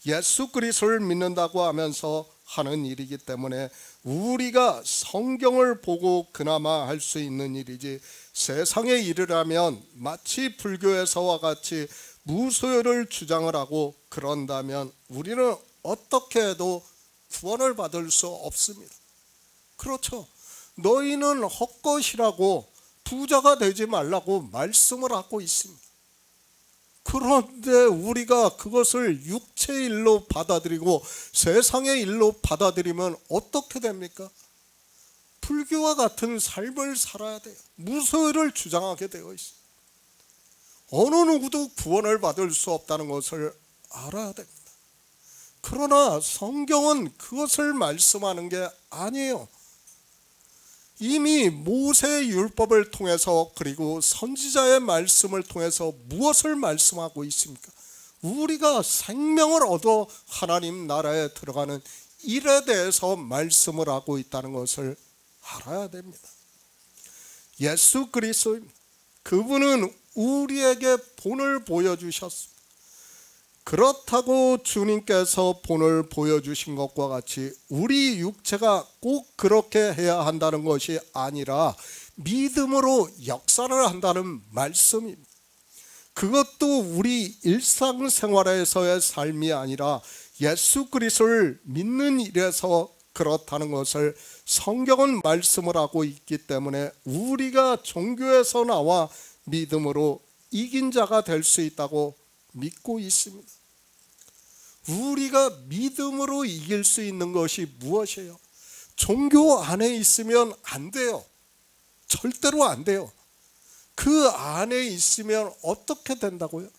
예수 그리스도를 믿는다고 하면서 하는 일이기 때문에 우리가 성경을 보고 그나마 할 수 있는 일이지, 세상의 일이라면 마치 불교에서와 같이 무소유를 주장을 하고 그런다면 우리는 어떻게 해도 구원을 받을 수 없습니다. 그렇죠. 너희는 헛것이라고 부자가 되지 말라고 말씀을 하고 있습니다. 그런데 우리가 그것을 육체의 일로 받아들이고 세상의 일로 받아들이면 어떻게 됩니까? 불교와 같은 삶을 살아야 돼요. 무소유를 주장하게 되어 있습니다. 어느 누구도 구원을 받을 수 없다는 것을 알아야 됩니다. 그러나 성경은 그것을 말씀하는 게 아니에요. 이미 모세의 율법을 통해서 그리고 선지자의 말씀을 통해서 무엇을 말씀하고 있습니까? 우리가 생명을 얻어 하나님 나라에 들어가는 일에 대해서 말씀을 하고 있다는 것을 알아야 됩니다. 예수 그리스도, 그분은 우리에게 본을 보여주셨습니다. 그렇다고 주님께서 본을 보여주신 것과 같이 우리 육체가 꼭 그렇게 해야 한다는 것이 아니라 믿음으로 역사를 한다는 말씀입니다. 그것도 우리 일상생활에서의 삶이 아니라 예수 그리스도를 믿는 일에서 그렇다는 것을 성경은 말씀을 하고 있기 때문에 우리가 종교에서 나와 믿음으로 이긴 자가 될 수 있다고 믿고 있습니다. 우리가 믿음으로 이길 수 있는 것이 무엇이에요? 종교 안에 있으면 안 돼요. 절대로 안 돼요. 그 안에 있으면 어떻게 된다고요?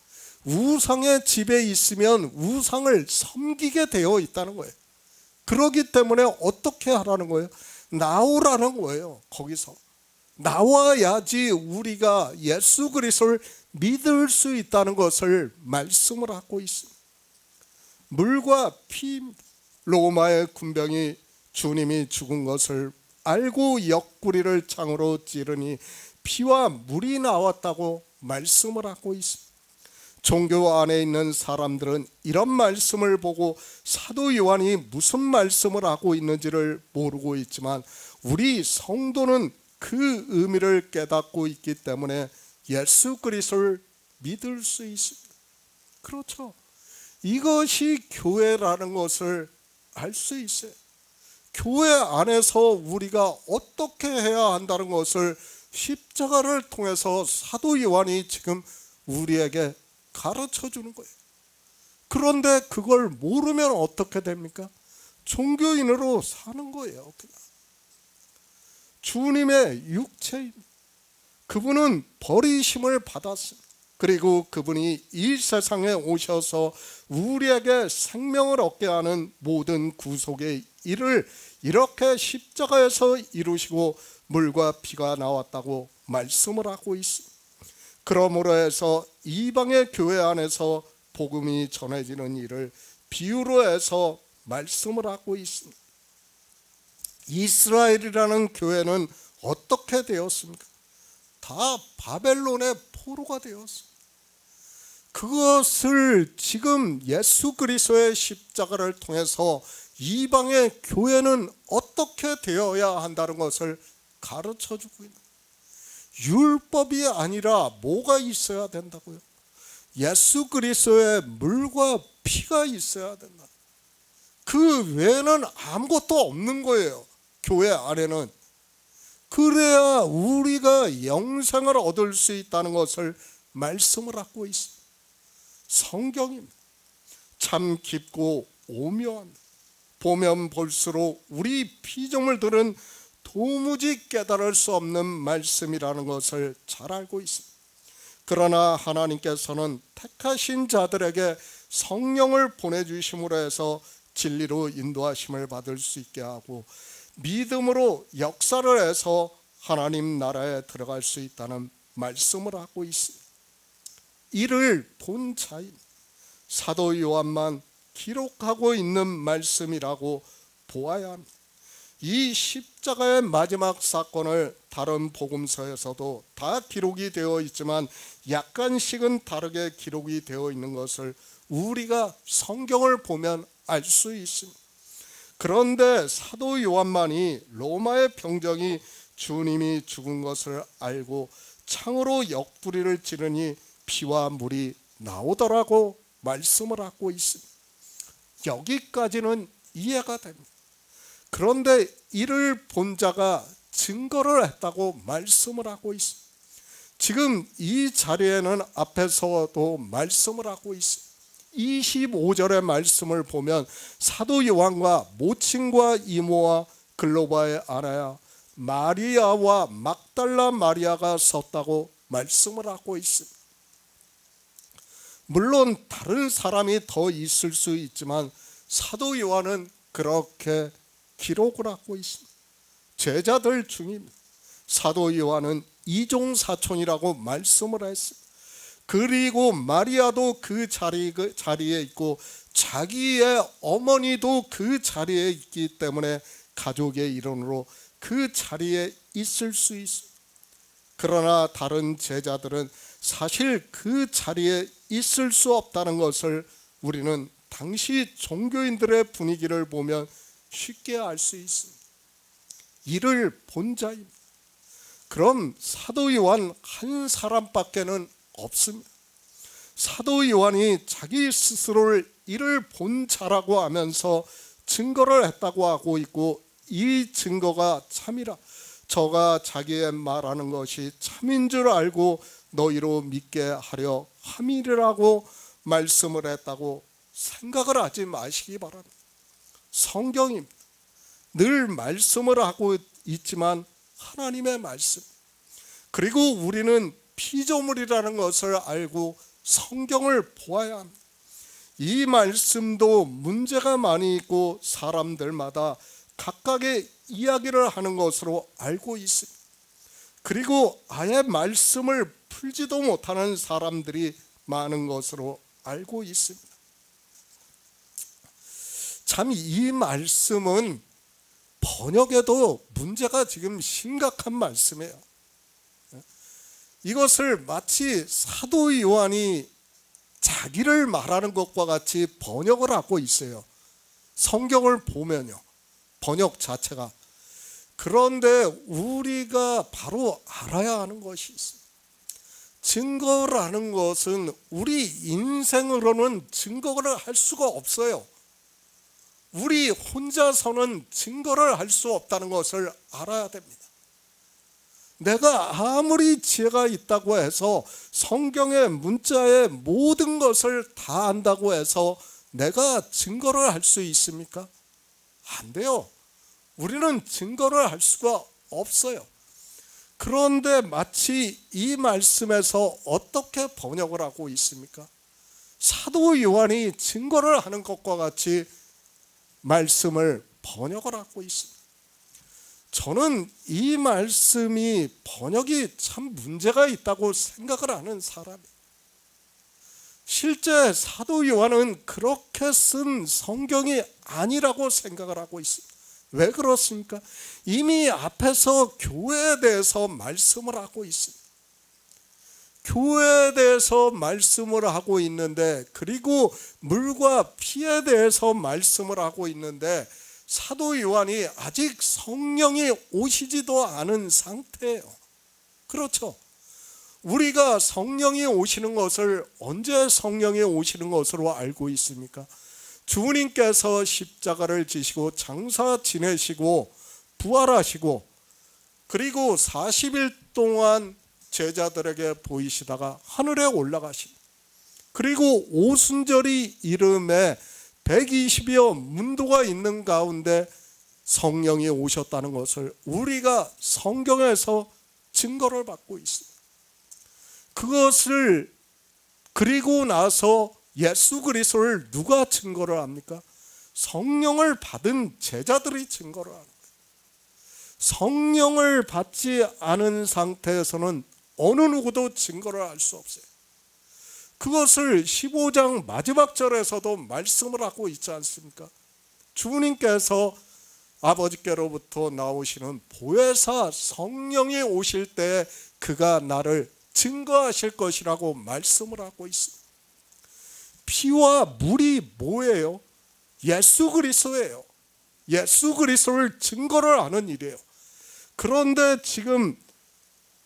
우상의 집에 있으면 우상을 섬기게 되어 있다는 거예요. 그렇기 때문에 어떻게 하라는 거예요? 나오라는 거예요. 거기서 나와야지 우리가 예수 그리스도를 믿을 수 있다는 것을 말씀을 하고 있습니다. 물과 피, 로마의 군병이 주님이 죽은 것을 알고 옆구리를 창으로 찌르니 피와 물이 나왔다고 말씀을 하고 있습니다. 종교 안에 있는 사람들은 이런 말씀을 보고 사도 요한이 무슨 말씀을 하고 있는지를 모르고 있지만 우리 성도는 그 의미를 깨닫고 있기 때문에 예수 그리스도를 믿을 수 있습니다. 그렇죠. 이것이 교회라는 것을 알 수 있어요. 교회 안에서 우리가 어떻게 해야 한다는 것을 십자가를 통해서 사도 요한이 지금 우리에게 가르쳐 주는 거예요. 그런데 그걸 모르면 어떻게 됩니까? 종교인으로 사는 거예요. 그냥. 주님의 육체인 그분은 버리심을 받았습니다. 그리고 그분이 이 세상에 오셔서 우리에게 생명을 얻게 하는 모든 구속의 일을 이렇게 십자가에서 이루시고 물과 피가 나왔다고 말씀을 하고 있습니다. 그러므로 해서 이방의 교회 안에서 복음이 전해지는 일을 비유로 해서 말씀을 하고 있습니다. 이스라엘이라는 교회는 어떻게 되었습니까? 다 바벨론의 포로가 되었습니다. 그것을 지금 예수 그리스도의 십자가를 통해서 이방의 교회는 어떻게 되어야 한다는 것을 가르쳐 주고 있는 율법이 아니라 뭐가 있어야 된다고요? 예수 그리스도의 물과 피가 있어야 된다. 그 외에는 아무것도 없는 거예요. 교회 안에는. 그래야 우리가 영생을 얻을 수 있다는 것을 말씀을 하고 있습니다. 성경입니다. 참 깊고 오묘합니다. 보면 볼수록 우리 피조물들은 도무지 깨달을 수 없는 말씀이라는 것을 잘 알고 있습니다. 그러나 하나님께서는 택하신 자들에게 성령을 보내주심으로 해서 진리로 인도하심을 받을 수 있게 하고 믿음으로 역사를 해서 하나님 나라에 들어갈 수 있다는 말씀을 하고 있습니다. 이를 본 자인 사도 요한만 기록하고 있는 말씀이라고 보아야 합니다. 이 십자가의 마지막 사건을 다른 복음서에서도 다 기록이 되어 있지만 약간씩은 다르게 기록이 되어 있는 것을 우리가 성경을 보면 알 수 있습니다. 그런데 사도 요한만이 로마의 병정이 주님이 죽은 것을 알고 창으로 옆구리를 찌르니 피와 물이 나오더라고 말씀을 하고 있습니다. 여기까지는 이해가 됩니다. 그런데 이를 본 자가 증거를 했다고 말씀을 하고 있습니다. 지금 이 자리에는 앞에서도 말씀을 하고 있습니다. 25절의 말씀을 보면 사도 요한과 모친과 이모와 글로바의 아내야 마리아와 막달라 마리아가 섰다고 말씀을 하고 있습니다. 물론 다른 사람이 더 있을 수 있지만 사도 요한은 그렇게 기록을 하고 있습니다. 제자들 중입니다. 사도 요한은 이종사촌이라고 말씀을 했습니다. 그리고 마리아도 그 자리에 있고 자기의 어머니도 그 자리에 있기 때문에 가족의 일원으로 그 자리에 있을 수 있습니다. 그러나 다른 제자들은 사실 그 자리에 있을 수 없다는 것을 우리는 당시 종교인들의 분위기를 보면 쉽게 알 수 있습니다. 이를 본 자입니다. 그럼 사도 요한 한 사람밖에는 없습니다. 사도 요한이 자기 스스로를 이를 본 자라고 하면서 증거를 했다고 하고 있고 이 증거가 참이라 저가 자기의 말하는 것이 참인 줄 알고 너희로 믿게 하려 함이라고 말씀을 했다고 생각을 하지 마시기 바랍니다. 성경입니다. 늘 말씀을 하고 있지만 하나님의 말씀 그리고 우리는 피조물이라는 것을 알고 성경을 보아야 합니다. 이 말씀도 문제가 많이 있고 사람들마다 각각의 이야기를 하는 것으로 알고 있습니다. 그리고 아예 말씀을 풀지도 못하는 사람들이 많은 것으로 알고 있습니다. 참 이 말씀은 번역에도 문제가 지금 심각한 말씀이에요. 이것을 마치 사도 요한이 자기를 말하는 것과 같이 번역을 하고 있어요. 성경을 보면요, 번역 자체가. 그런데 우리가 바로 알아야 하는 것이 있어요. 증거라는 것은 우리 인생으로는 증거를 할 수가 없어요. 우리 혼자서는 증거를 할 수 없다는 것을 알아야 됩니다. 내가 아무리 지혜가 있다고 해서 성경의 문자의 모든 것을 다 안다고 해서 내가 증거를 할 수 있습니까? 안 돼요. 우리는 증거를 할 수가 없어요. 그런데 마치 이 말씀에서 어떻게 번역을 하고 있습니까? 사도 요한이 증거를 하는 것과 같이 말씀을 번역을 하고 있습니다. 저는 이 말씀이 번역이 참 문제가 있다고 생각을 하는 사람이에요. 실제 사도 요한은 그렇게 쓴 성경이 아니라고 생각을 하고 있습니다. 왜 그렇습니까? 이미 앞에서 교회에 대해서 말씀을 하고 있습니다. 교회에 대해서 말씀을 하고 있는데, 그리고 물과 피에 대해서 말씀을 하고 있는데, 사도 요한이 아직 성령이 오시지도 않은 상태예요. 그렇죠? 우리가 성령이 오시는 것을 언제 성령이 오시는 것으로 알고 있습니까? 주님께서 십자가를 지시고 장사 지내시고 부활하시고, 그리고 40일 동안 제자들에게 보이시다가 하늘에 올라가십니다. 그리고 오순절이 이름에 120여 문도가 있는 가운데 성령이 오셨다는 것을 우리가 성경에서 증거를 받고 있습니다. 그것을 그리고 나서 예수 그리스도를 누가 증거를 합니까? 성령을 받은 제자들이 증거를 하는 거예요. 성령을 받지 않은 상태에서는 어느 누구도 증거를 할 수 없어요. 그것을 15장 마지막 절에서도 말씀을 하고 있지 않습니까? 주님께서 아버지께로부터 나오시는 보혜사 성령이 오실 때 그가 나를 증거하실 것이라고 말씀을 하고 있습니다. 피와 물이 뭐예요? 예수 그리스도예요. 예수 그리스도를 증거를 하는 일이에요. 그런데 지금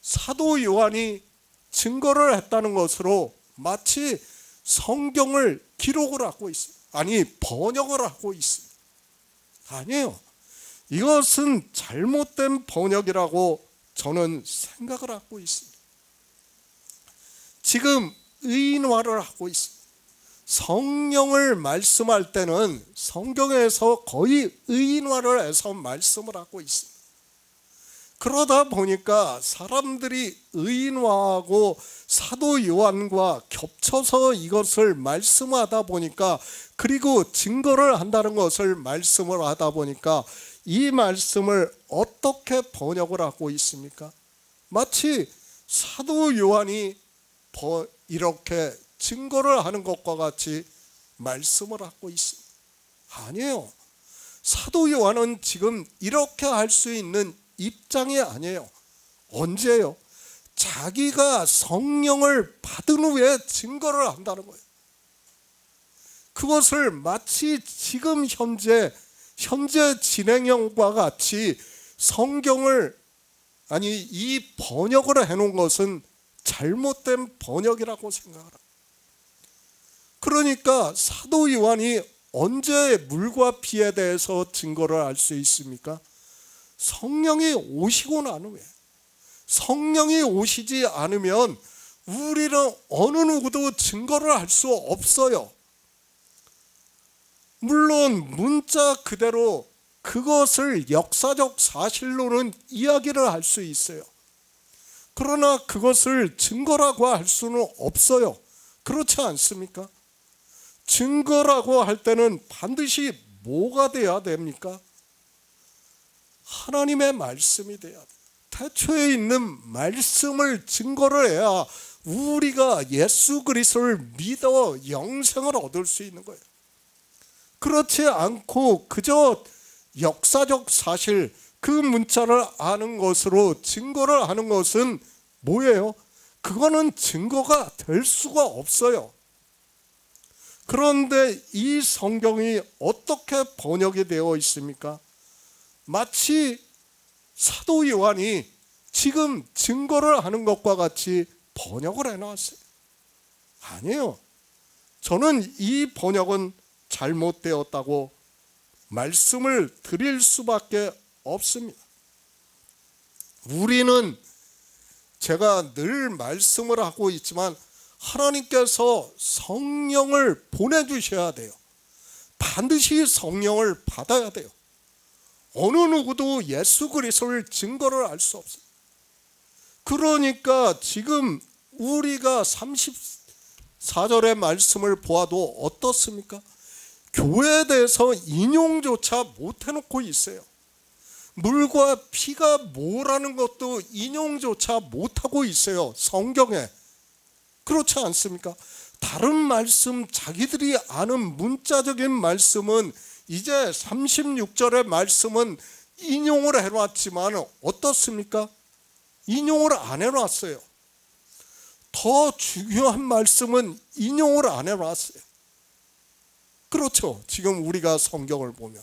사도 요한이 증거를 했다는 것으로 마치 성경을 기록을 하고 있어요. 아니, 번역을 하고 있습니다. 아니에요. 이것은 잘못된 번역이라고 저는 생각을 하고 있습니다. 지금 의인화를 하고 있습니다. 성령을 말씀할 때는 성경에서 거의 의인화를 해서 말씀을 하고 있습니다. 그러다 보니까 사람들이 의인화하고 사도 요한과 겹쳐서 이것을 말씀하다 보니까, 그리고 증거를 한다는 것을 말씀을 하다 보니까 이 말씀을 어떻게 번역을 하고 있습니까? 마치 사도 요한이 이렇게 증거를 하는 것과 같이 말씀을 하고 있습니다. 아니에요. 사도 요한은 지금 이렇게 할 수 있는 입장이 아니에요. 언제요? 자기가 성령을 받은 후에 증거를 한다는 거예요. 그것을 마치 지금 현재 진행형과 같이 성경을, 아니, 이 번역을 해놓은 것은 잘못된 번역이라고 생각합니다. 그러니까 사도 요한이 언제 물과 피에 대해서 증거를 할 수 있습니까? 성령이 오시고 난 후에. 성령이 오시지 않으면 우리는 어느 누구도 증거를 할 수 없어요. 물론 문자 그대로 그것을 역사적 사실로는 이야기를 할 수 있어요. 그러나 그것을 증거라고 할 수는 없어요. 그렇지 않습니까? 증거라고 할 때는 반드시 뭐가 돼야 됩니까? 하나님의 말씀이 돼야 돼요. 태초에 있는 말씀을 증거를 해야 우리가 예수 그리스도를 믿어 영생을 얻을 수 있는 거예요. 그렇지 않고 그저 역사적 사실, 그 문자를 아는 것으로 증거를 하는 것은 뭐예요? 그거는 증거가 될 수가 없어요. 그런데 이 성경이 어떻게 번역이 되어 있습니까? 마치 사도 요한이 지금 증거를 하는 것과 같이 번역을 해놨어요. 아니에요. 저는 이 번역은 잘못되었다고 말씀을 드릴 수밖에 없습니다. 우리는 제가 늘 말씀을 하고 있지만 하나님께서 성령을 보내주셔야 돼요. 반드시 성령을 받아야 돼요. 어느 누구도 예수 그리스도를 증거를 알 수 없어요. 그러니까 지금 우리가 34절의 말씀을 보아도 어떻습니까? 교회에 대해서 인용조차 못 해놓고 있어요. 물과 피가 뭐라는 것도 인용조차 못하고 있어요. 성경에. 그렇지 않습니까? 다른 말씀, 자기들이 아는 문자적인 말씀은 이제 36절의 말씀은 인용을 해놨지만 어떻습니까? 인용을 안 해놨어요. 더 중요한 말씀은 인용을 안 해놨어요. 그렇죠. 지금 우리가 성경을 보면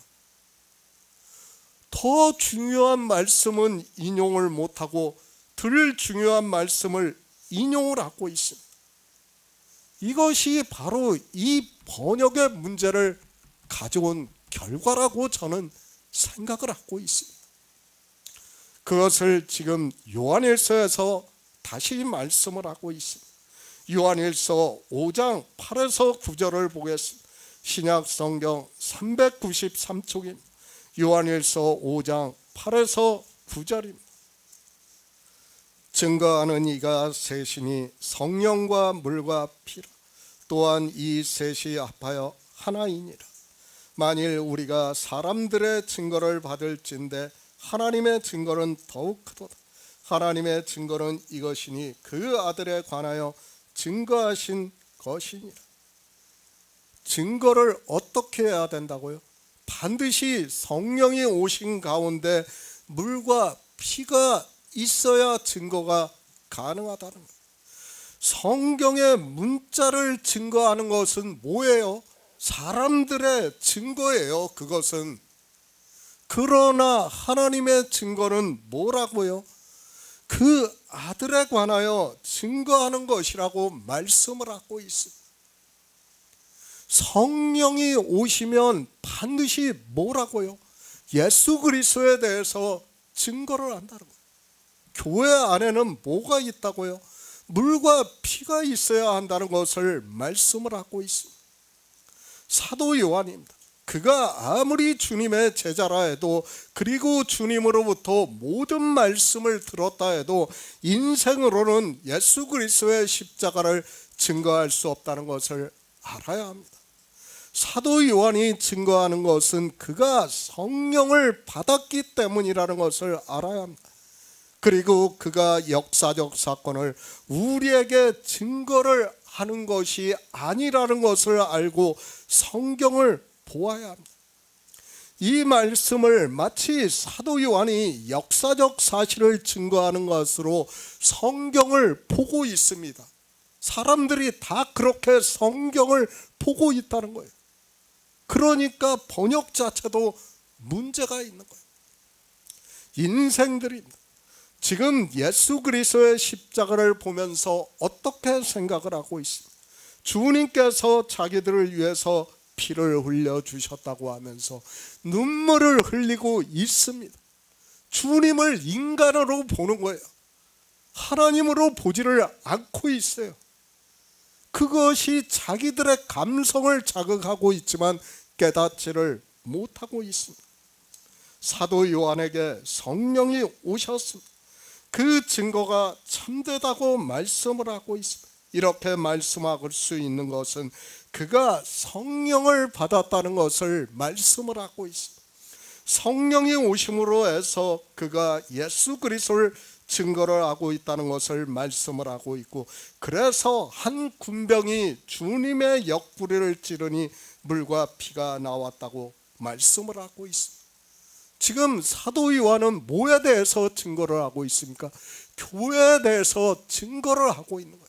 더 중요한 말씀은 인용을 못하고 덜 중요한 말씀을 인용을 하고 있습니다. 이것이 바로 이 번역의 문제를 가져온 결과라고 저는 생각을 하고 있습니다. 그것을 지금 요한일서에서 다시 말씀을 하고 있습니다. 요한일서 5장 8에서 9절을 보겠습니다. 신약 성경 393쪽입니다. 요한일서 5장 8에서 9절입니다. 증거하는 이가 셋이니 성령과 물과 피라. 또한 이 셋이 합하여 하나이니라. 만일 우리가 사람들의 증거를 받을진대 하나님의 증거는 더욱 크도다. 하나님의 증거는 이것이니 그 아들에 관하여 증거하신 것이니라. 증거를 어떻게 해야 된다고요? 반드시 성령이 오신 가운데 물과 피가 있어야 증거가 가능하다는 거예요. 성경의 문자를 증거하는 것은 뭐예요? 사람들의 증거예요. 그것은. 그러나 하나님의 증거는 뭐라고요? 그 아들에 관하여 증거하는 것이라고 말씀을 하고 있습니다. 성령이 오시면 반드시 뭐라고요? 예수 그리스도에 대해서 증거를 한다는 거예요. 교회 안에는 뭐가 있다고요? 물과 피가 있어야 한다는 것을 말씀을 하고 있습니다. 사도 요한입니다. 그가 아무리 주님의 제자라 해도, 그리고 주님으로부터 모든 말씀을 들었다 해도 인생으로는 예수 그리스도의 십자가를 증거할 수 없다는 것을 알아야 합니다. 사도 요한이 증거하는 것은 그가 성령을 받았기 때문이라는 것을 알아야 합니다. 그리고 그가 역사적 사건을 우리에게 증거를 하는 것이 아니라는 것을 알고 성경을 보아야 합니다. 이 말씀을 마치 사도 요한이 역사적 사실을 증거하는 것으로 성경을 보고 있습니다. 사람들이 다 그렇게 성경을 보고 있다는 거예요. 그러니까 번역 자체도 문제가 있는 거예요. 인생들입니다. 지금 예수 그리스도의 십자가를 보면서 어떻게 생각을 하고 있습니까? 주님께서 자기들을 위해서 피를 흘려주셨다고 하면서 눈물을 흘리고 있습니다. 주님을 인간으로 보는 거예요. 하나님으로 보지를 않고 있어요. 그것이 자기들의 감성을 자극하고 있지만 깨닫지를 못하고 있습니다. 사도 요한에게 성령이 오셨습니다. 그 증거가 참되다고 말씀을 하고 있습니다. 이렇게 말씀할 수 있는 것은 그가 성령을 받았다는 것을 말씀을 하고 있습니다. 성령이 오심으로 해서 그가 예수 그리스도를 증거를 하고 있다는 것을 말씀을 하고 있고, 그래서 한 군병이 주님의 옆구리를 찌르니 물과 피가 나왔다고 말씀을 하고 있습니다. 지금 사도 요한은 뭐에 대해서 증거를 하고 있습니까? 교회에 대해서 증거를 하고 있는 거예요.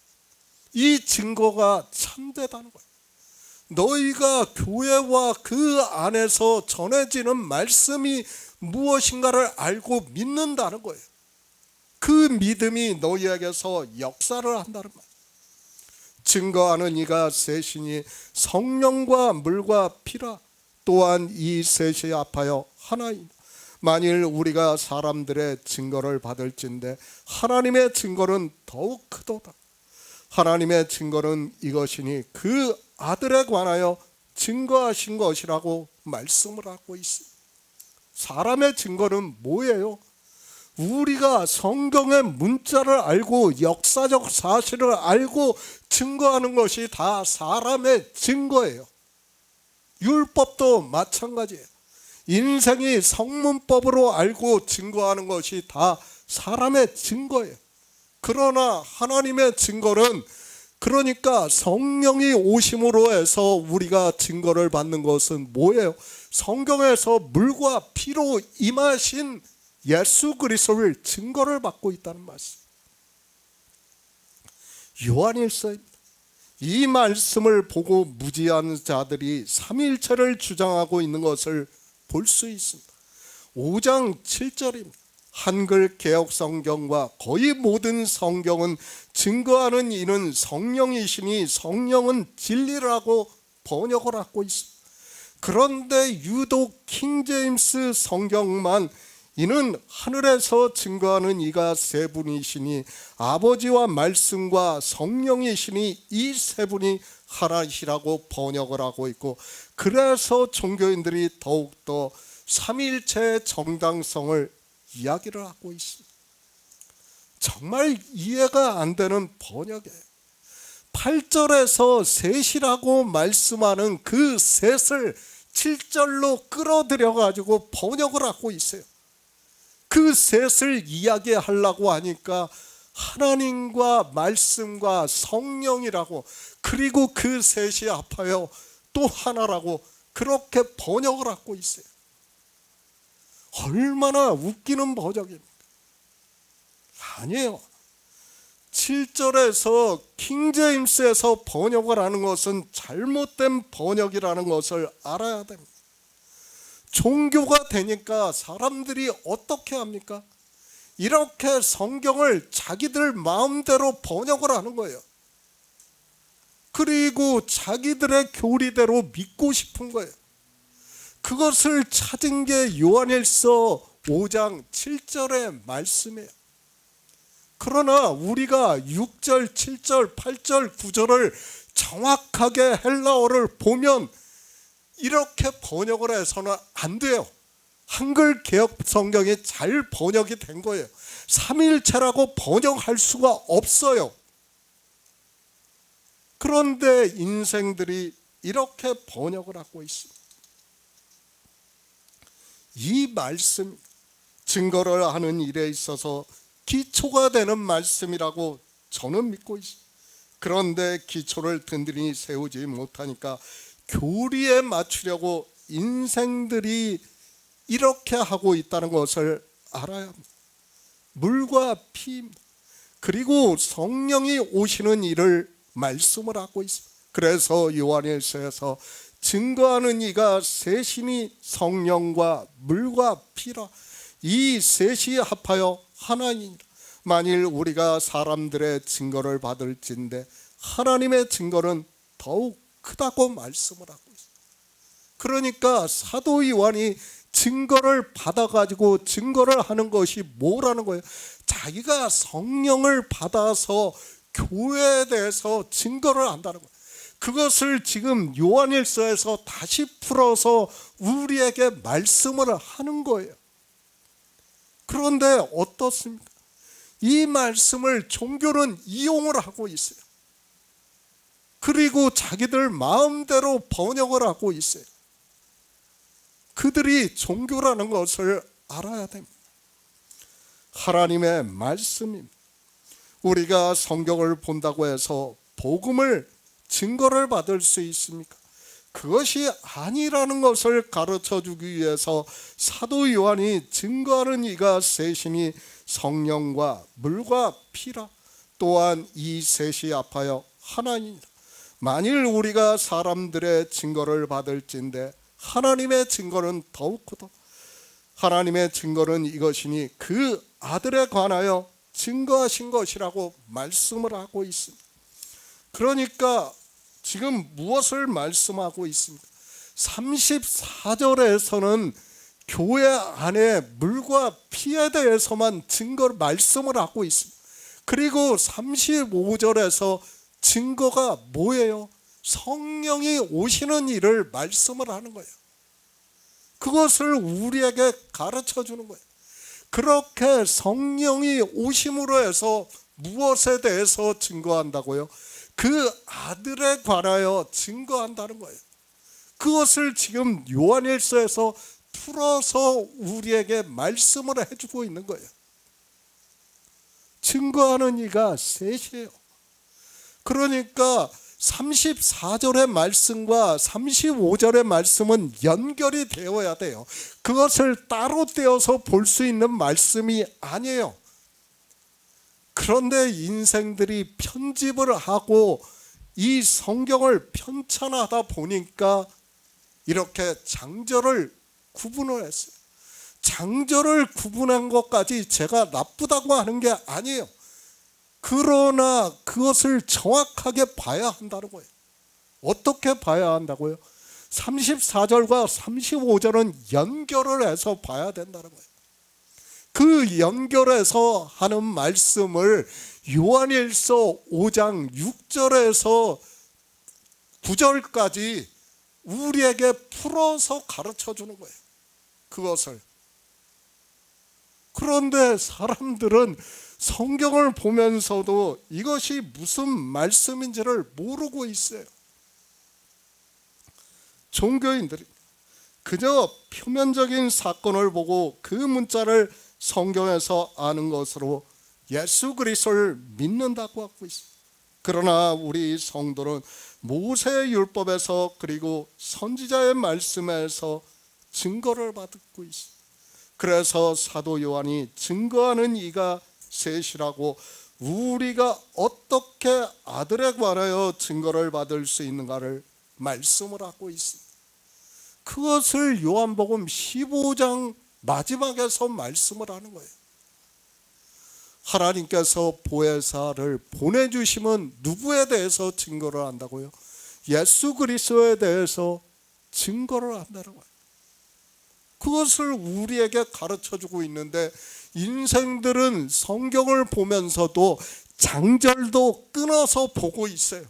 이 증거가 참되다는 거예요. 너희가 교회와 그 안에서 전해지는 말씀이 무엇인가를 알고 믿는다는 거예요. 그 믿음이 너희에게서 역사를 한다는 말이에요. 증거하는 이가 셋이니 성령과 물과 피라. 또한 이 셋이 합하여 하나이니 만일 우리가 사람들의 증거를 받을진대 하나님의 증거는 더욱 크도다. 하나님의 증거는 이것이니 그 아들에 관하여 증거하신 것이라고 말씀을 하고 있습니다. 사람의 증거는 뭐예요? 우리가 성경의 문자를 알고 역사적 사실을 알고 증거하는 것이 다 사람의 증거예요. 율법도 마찬가지예요. 인생이 성문법으로 알고 증거하는 것이 다 사람의 증거예요. 그러나 하나님의 증거는, 그러니까 성령이 오심으로 해서 우리가 증거를 받는 것은 뭐예요? 성경에서 물과 피로 임하신 예수 그리스도를 증거를 받고 있다는 말씀. 요한일서입니다. 이 말씀을 보고 무지한 자들이 삼위일체를 주장하고 있는 것을 볼 수 있습니다. 5장 7절입니다. 한글 개역 성경과 거의 모든 성경은 증거하는 이는 성령이시니 성령은 진리라고 번역을 하고 있습니다. 그런데 유독 킹제임스 성경만 이는 하늘에서 증거하는 이가 세 분이시니 아버지와 말씀과 성령이시니 이 세 분이 하나이시라고 번역을 하고 있고, 그래서 종교인들이 더욱더 삼위일체의 정당성을 이야기를 하고 있습니다. 정말 이해가 안 되는 번역이에요. 8절에서 셋이라고 말씀하는 그 셋을 7절로 끌어들여 가지고 번역을 하고 있어요. 그 셋을 이야기하려고 하니까 하나님과 말씀과 성령이라고, 그리고 그 셋이 합하여 또 하나라고 그렇게 번역을 하고 있어요. 얼마나 웃기는 번역입니까? 아니에요. 7절에서 킹제임스에서 번역을 하는 것은 잘못된 번역이라는 것을 알아야 됩니다. 종교가 되니까 사람들이 어떻게 합니까? 이렇게 성경을 자기들 마음대로 번역을 하는 거예요. 그리고 자기들의 교리대로 믿고 싶은 거예요. 그것을 찾은 게 요한일서 5장 7절의 말씀이에요. 그러나 우리가 6절, 7절, 8절, 9절을 정확하게 헬라어를 보면 이렇게 번역을 해서는 안 돼요. 한글 개역 성경이 잘 번역이 된 거예요. 삼위일체라고 번역할 수가 없어요. 그런데 인생들이 이렇게 번역을 하고 있습니다. 이 말씀, 증거를 하는 일에 있어서 기초가 되는 말씀이라고 저는 믿고 있습니다. 그런데 기초를 든든히 세우지 못하니까 교리에 맞추려고 인생들이 이렇게 하고 있다는 것을 알아야 합니다. 물과 피, 그리고 성령이 오시는 일을 말씀을 하고 있습니다. 그래서 요한일서에서 증거하는 이가 셋이니 성령과 물과 피라. 이 셋이 합하여 하나이니라. 만일 우리가 사람들의 증거를 받을진대 하나님의 증거는 더욱 크다고 말씀을 하고 있어요. 그러니까 사도 요한이 증거를 받아가지고 증거를 하는 것이 뭐라는 거예요? 자기가 성령을 받아서 교회에 대해서 증거를 한다는 거예요. 그것을 지금 요한일서에서 다시 풀어서 우리에게 말씀을 하는 거예요. 그런데 어떻습니까? 이 말씀을 종교는 이용을 하고 있어요. 그리고 자기들 마음대로 번역을 하고 있어요. 그들이 종교라는 것을 알아야 됩니다. 하나님의 말씀입니다. 우리가 성경을 본다고 해서 복음을 증거를 받을 수 있습니까? 그것이 아니라는 것을 가르쳐 주기 위해서 사도 요한이 증거하는 이가 셋이니 성령과 물과 피라. 또한 이 셋이 합하여 하나니라. 만일 우리가 사람들의 증거를 받을진대 하나님의 증거는 더욱더 하나님의 증거는 이것이니 그 아들에 관하여 증거하신 것이라고 말씀을 하고 있습니다. 그러니까 지금 무엇을 말씀하고 있습니까? 34절에서는 교회 안에 물과 피에 대해서만 증거를 말씀을 하고 있습니다. 그리고 35절에서 증거가 뭐예요? 성령이 오시는 일을 말씀을 하는 거예요. 그것을 우리에게 가르쳐 주는 거예요. 그렇게 성령이 오심으로 해서 무엇에 대해서 증거한다고요? 그 아들에 관하여 증거한다는 거예요. 그것을 지금 요한일서에서 풀어서 우리에게 말씀을 해주고 있는 거예요. 증거하는 이가 셋이에요. 그러니까 34절의 말씀과 35절의 말씀은 연결이 되어야 돼요. 그것을 따로 떼어서 볼 수 있는 말씀이 아니에요. 그런데 인생들이 편집을 하고 이 성경을 편찬하다 보니까 이렇게 장절을 구분을 했어요. 장절을 구분한 것까지 제가 나쁘다고 하는 게 아니에요. 그러나 그것을 정확하게 봐야 한다는 거예요. 어떻게 봐야 한다고요? 34절과 35절은 연결을 해서 봐야 된다는 거예요. 그 연결해서 하는 말씀을 요한일서 5장 6절에서 9절까지 우리에게 풀어서 가르쳐 주는 거예요. 그것을. 그런데 사람들은 성경을 보면서도 이것이 무슨 말씀인지를 모르고 있어요. 종교인들이 그저 표면적인 사건을 보고 그 문자를 성경에서 아는 것으로 예수 그리스도를 믿는다고 하고 있어요. 그러나 우리 성도는 모세의 율법에서 그리고 선지자의 말씀에서 증거를 받고 있어요. 그래서 사도 요한이 증거하는 이가 셋이라고 우리가 어떻게 아들에 관하여 증거를 받을 수 있는가를 말씀을 하고 있습니다. 그것을 요한복음 15장 마지막에서 말씀을 하는 거예요. 하나님께서 보혜사를 보내주시면 누구에 대해서 증거를 한다고요? 예수 그리스도에 대해서 증거를 한다는 거예요. 그것을 우리에게 가르쳐주고 있는데 인생들은 성경을 보면서도 장절도 끊어서 보고 있어요.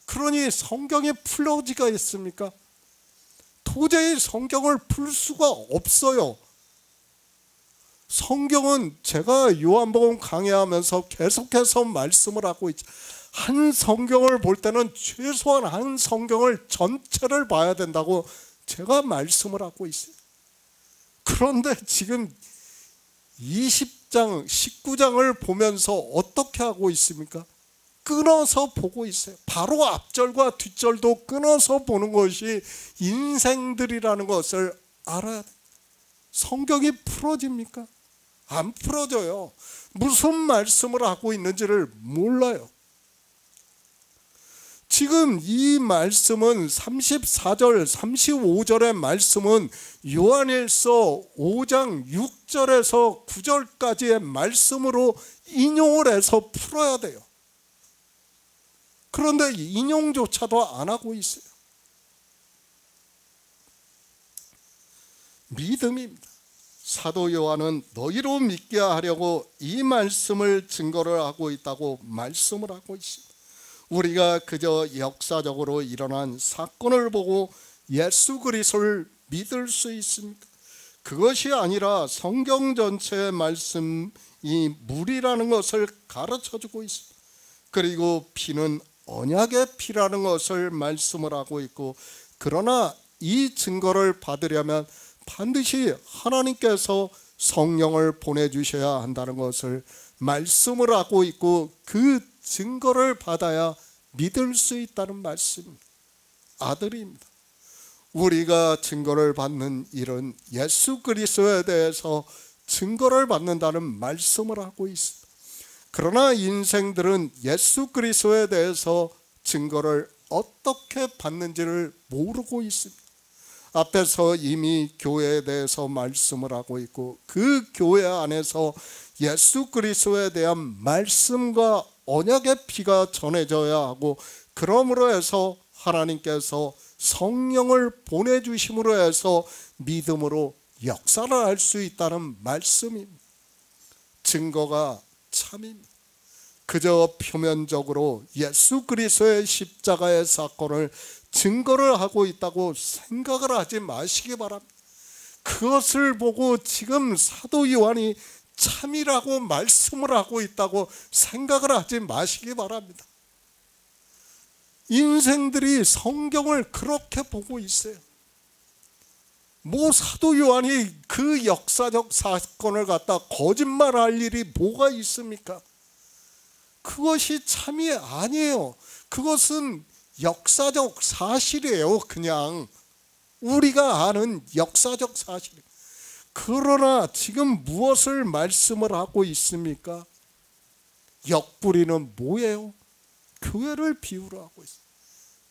그러니 성경이 풀어지가 있습니까? 도저히 성경을 풀 수가 없어요. 성경은 제가 요한복음 강의하면서 계속해서 말씀을 하고 있죠. 한 성경을 볼 때는 최소한 한 성경을 전체를 봐야 된다고 제가 말씀을 하고 있어요. 그런데 지금 20장, 19장을 보면서 어떻게 하고 있습니까? 끊어서 보고 있어요. 바로 앞절과 뒷절도 끊어서 보는 것이 인생들이라는 것을 알아야 돼요. 성경이 풀어집니까? 안 풀어져요. 무슨 말씀을 하고 있는지를 몰라요. 지금 이 말씀은 34절, 35절의 말씀은 요한일서 5장 6절에서 9절까지의 말씀으로 인용을 해서 풀어야 돼요. 그런데 인용조차도 안 하고 있어요. 믿음입니다. 사도 요한은 너희로 믿게 하려고 이 말씀을 증거를 하고 있다고 말씀을 하고 있습니다. 우리가 그저 역사적으로 일어난 사건을 보고 예수 그리스도를 믿을 수 있습니까? 그것이 아니라 성경 전체의 말씀이 물이라는 것을 가르쳐주고 있습니다. 그리고 피는 언약의 피라는 것을 말씀을 하고 있고, 그러나 이 증거를 받으려면 반드시 하나님께서 성령을 보내주셔야 한다는 것을 말씀을 하고 있고, 그 증거를 받아야 믿을 수 있다는 말씀입니다. 아들입니다. 우리가 증거를 받는 일은 예수 그리스도에 대해서 증거를 받는다는 말씀을 하고 있습니다. 그러나 인생들은 예수 그리스도에 대해서 증거를 어떻게 받는지를 모르고 있습니다. 앞에서 이미 교회에 대해서 말씀을 하고 있고, 그 교회 안에서 예수 그리스도에 대한 말씀과 언약의 피가 전해져야 하고, 그러므로 해서 하나님께서 성령을 보내주심으로 해서 믿음으로 역사를 할 수 있다는 말씀입니다. 증거가 참입니다. 그저 표면적으로 예수 그리스도의 십자가의 사건을 증거를 하고 있다고 생각을 하지 마시기 바랍니다. 그것을 보고 지금 사도 요한이 참이라고 말씀을 하고 있다고 생각을 하지 마시기 바랍니다. 인생들이 성경을 그렇게 보고 있어요. 사도 요한이 그 역사적 사건을 갖다 거짓말할 일이 뭐가 있습니까? 그것이 참이 아니에요. 그것은 역사적 사실이에요. 그냥 우리가 아는 역사적 사실. 그러나 지금 무엇을 말씀을 하고 있습니까? 역부리는 뭐예요? 교회를 비유로 하고 있어요.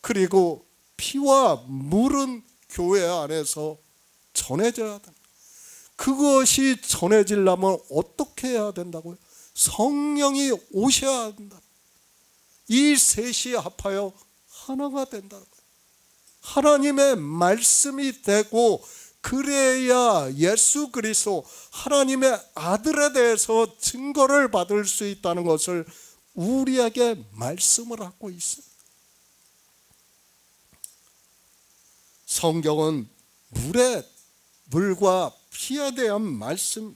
그리고 피와 물은 교회 안에서 전해져야 된다. 그것이 전해지려면 어떻게 해야 된다고요? 성령이 오셔야 한다. 이 셋이 합하여 하나가 된다. 하나님의 말씀이 되고, 그래야 예수 그리스도 하나님의 아들에 대해서 증거를 받을 수 있다는 것을 우리에게 말씀을 하고 있습니다. 성경은 물과 피에 대한 말씀,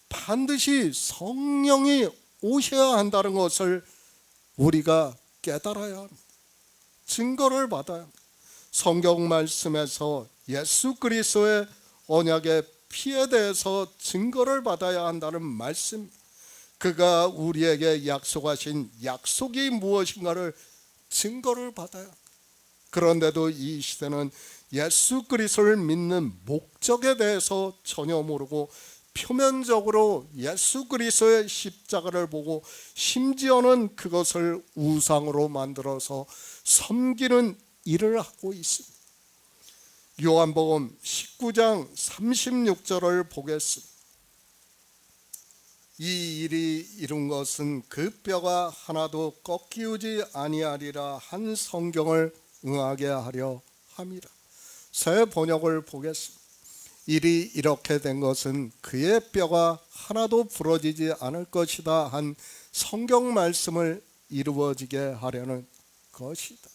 반드시 성령이 오셔야 한다는 것을 우리가 깨달아야 합니다. 증거를 받아야 합니다. 성경 말씀에서 예수 그리스도의 언약의 피에 대해서 증거를 받아야 한다는 말씀, 그가 우리에게 약속하신 약속이 무엇인가를 증거를 받아야 합니다. 그런데도 이 시대는 예수 그리스도를 믿는 목적에 대해서 전혀 모르고 표면적으로 예수 그리스도의 십자가를 보고, 심지어는 그것을 우상으로 만들어서 섬기는 일을 하고 있습니다. 요한복음 19장 36절을 보겠습니다. 이 일이 이룬 것은 그 뼈가 하나도 꺾이우지 아니하리라 한 성경을 응하게 하려 함이라. 새 번역을 보겠습니다. 일이 이렇게 된 것은 그의 뼈가 하나도 부러지지 않을 것이다 한 성경 말씀을 이루어지게 하려는 것이다.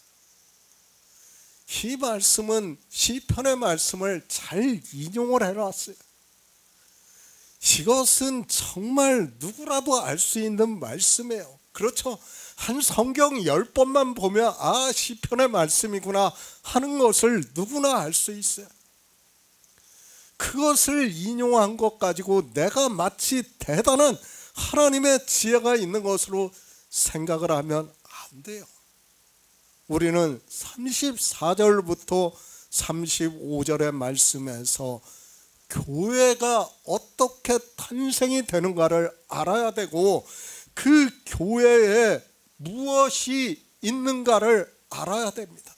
이 말씀은 시편의 말씀을 잘 인용을 해놨어요. 이것은 정말 누구라도 알 수 있는 말씀이에요. 그렇죠? 한 성경 10번만 보면 시편의 말씀이구나 하는 것을 누구나 알 수 있어요. 그것을 인용한 것 가지고 내가 마치 대단한 하나님의 지혜가 있는 것으로 생각을 하면 안 돼요. 우리는 34절부터 35절의 말씀에서 교회가 어떻게 탄생이 되는가를 알아야 되고, 그 교회에 무엇이 있는가를 알아야 됩니다.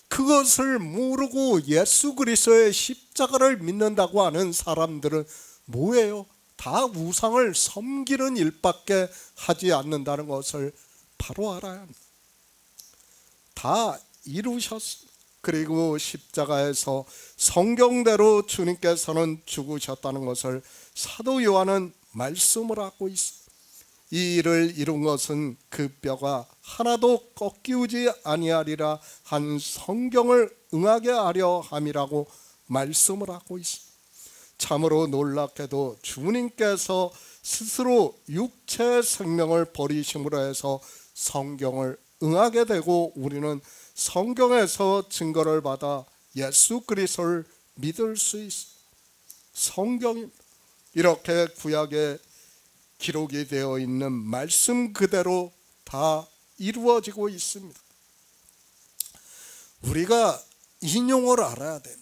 그것을 모르고 예수 그리스도의 십자가를 믿는다고 하는 사람들은 뭐예요? 다 우상을 섬기는 일밖에 하지 않는다는 것을 바로 알아야 합니다. 다 이루셨습니다. 그리고 십자가에서 성경대로 주님께서는 죽으셨다는 것을 사도 요한은 말씀을 하고 있습니다. 이 일을 이룬 것은 그 뼈가 하나도 꺾이우지 아니하리라 한 성경을 응하게 하려 함이라고 말씀을 하고 있습니다. 참으로 놀랍게도 주님께서 스스로 육체 생명을 버리심으로 해서 성경을 응하게 되고, 우리는 성경에서 증거를 받아 예수 그리스도를 믿을 수 있습니다. 성경입니다. 이렇게 구약에 기록이 되어 있는 말씀 그대로 다 이루어지고 있습니다. 우리가 인용을 알아야 됩니다.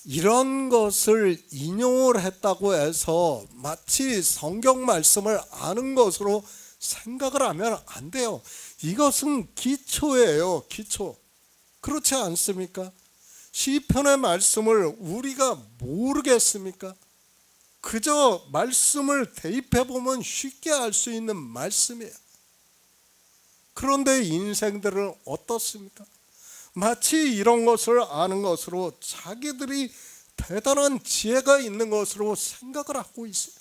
이런 것을 인용을 했다고 해서 마치 성경 말씀을 아는 것으로 생각을 하면 안 돼요. 이것은 기초예요, 기초. 그렇지 않습니까? 시편의 말씀을 우리가 모르겠습니까? 그저 말씀을 대입해 보면 쉽게 알 수 있는 말씀이에요. 그런데 인생들은 어떻습니까? 마치 이런 것을 아는 것으로 자기들이 대단한 지혜가 있는 것으로 생각을 하고 있어요.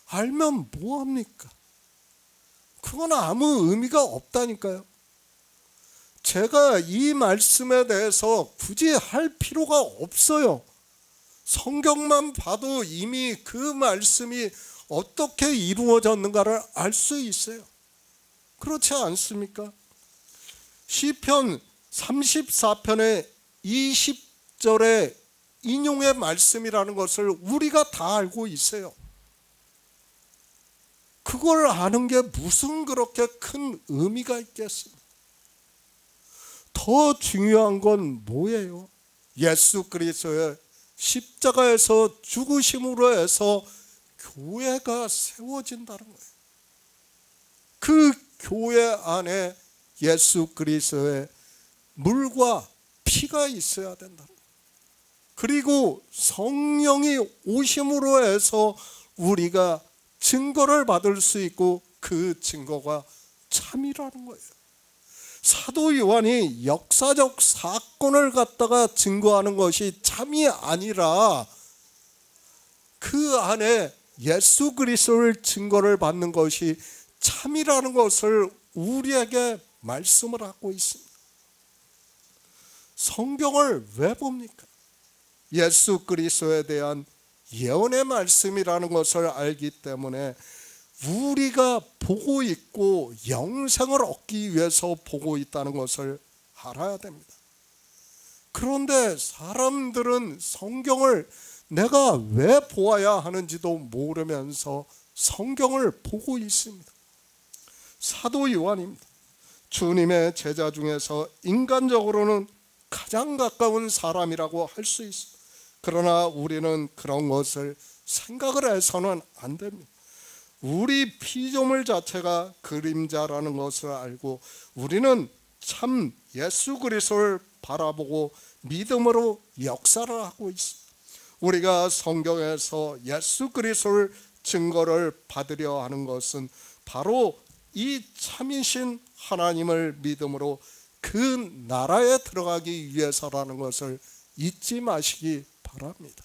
알면 뭐합니까? 그건 아무 의미가 없다니까요. 제가 이 말씀에 대해서 굳이 할 필요가 없어요. 성경만 봐도 이미 그 말씀이 어떻게 이루어졌는가를 알 수 있어요. 그렇지 않습니까? 시편 34편의 20절의 인용의 말씀이라는 것을 우리가 다 알고 있어요. 그걸 아는 게 무슨 그렇게 큰 의미가 있겠습니까? 더 중요한 건 뭐예요? 예수 그리스도의 십자가에서 죽으심으로 해서 교회가 세워진다는 거예요. 그 교회 안에 예수 그리스도의 물과 피가 있어야 된다. 그리고 성령이 오심으로 해서 우리가 증거를 받을 수 있고 그 증거가 참이라는 거예요. 사도 요한이 역사적 사건을 갖다가 증거하는 것이 참이 아니라 그 안에 예수 그리스도를 증거를 받는 것이 참이라는 것을 우리에게 말씀을 하고 있습니다. 성경을 왜 봅니까? 예수 그리스도에 대한 예언의 말씀이라는 것을 알기 때문에 우리가 보고 있고 영생을 얻기 위해서 보고 있다는 것을 알아야 됩니다. 그런데 사람들은 성경을 내가 왜 보아야 하는지도 모르면서 성경을 보고 있습니다. 사도 요한입니다. 주님의 제자 중에서 인간적으로는 가장 가까운 사람이라고 할 수 있습니다. 그러나 우리는 그런 것을 생각을 해서는 안 됩니다. 우리 피조물 자체가 그림자라는 것을 알고 우리는 참 예수 그리스도를 바라보고 믿음으로 역사를 하고 있습니다. 우리가 성경에서 예수 그리스도를 증거를 받으려 하는 것은 바로 이 참이신 하나님을 믿음으로 그 나라에 들어가기 위해서라는 것을 잊지 마시기 바랍니다.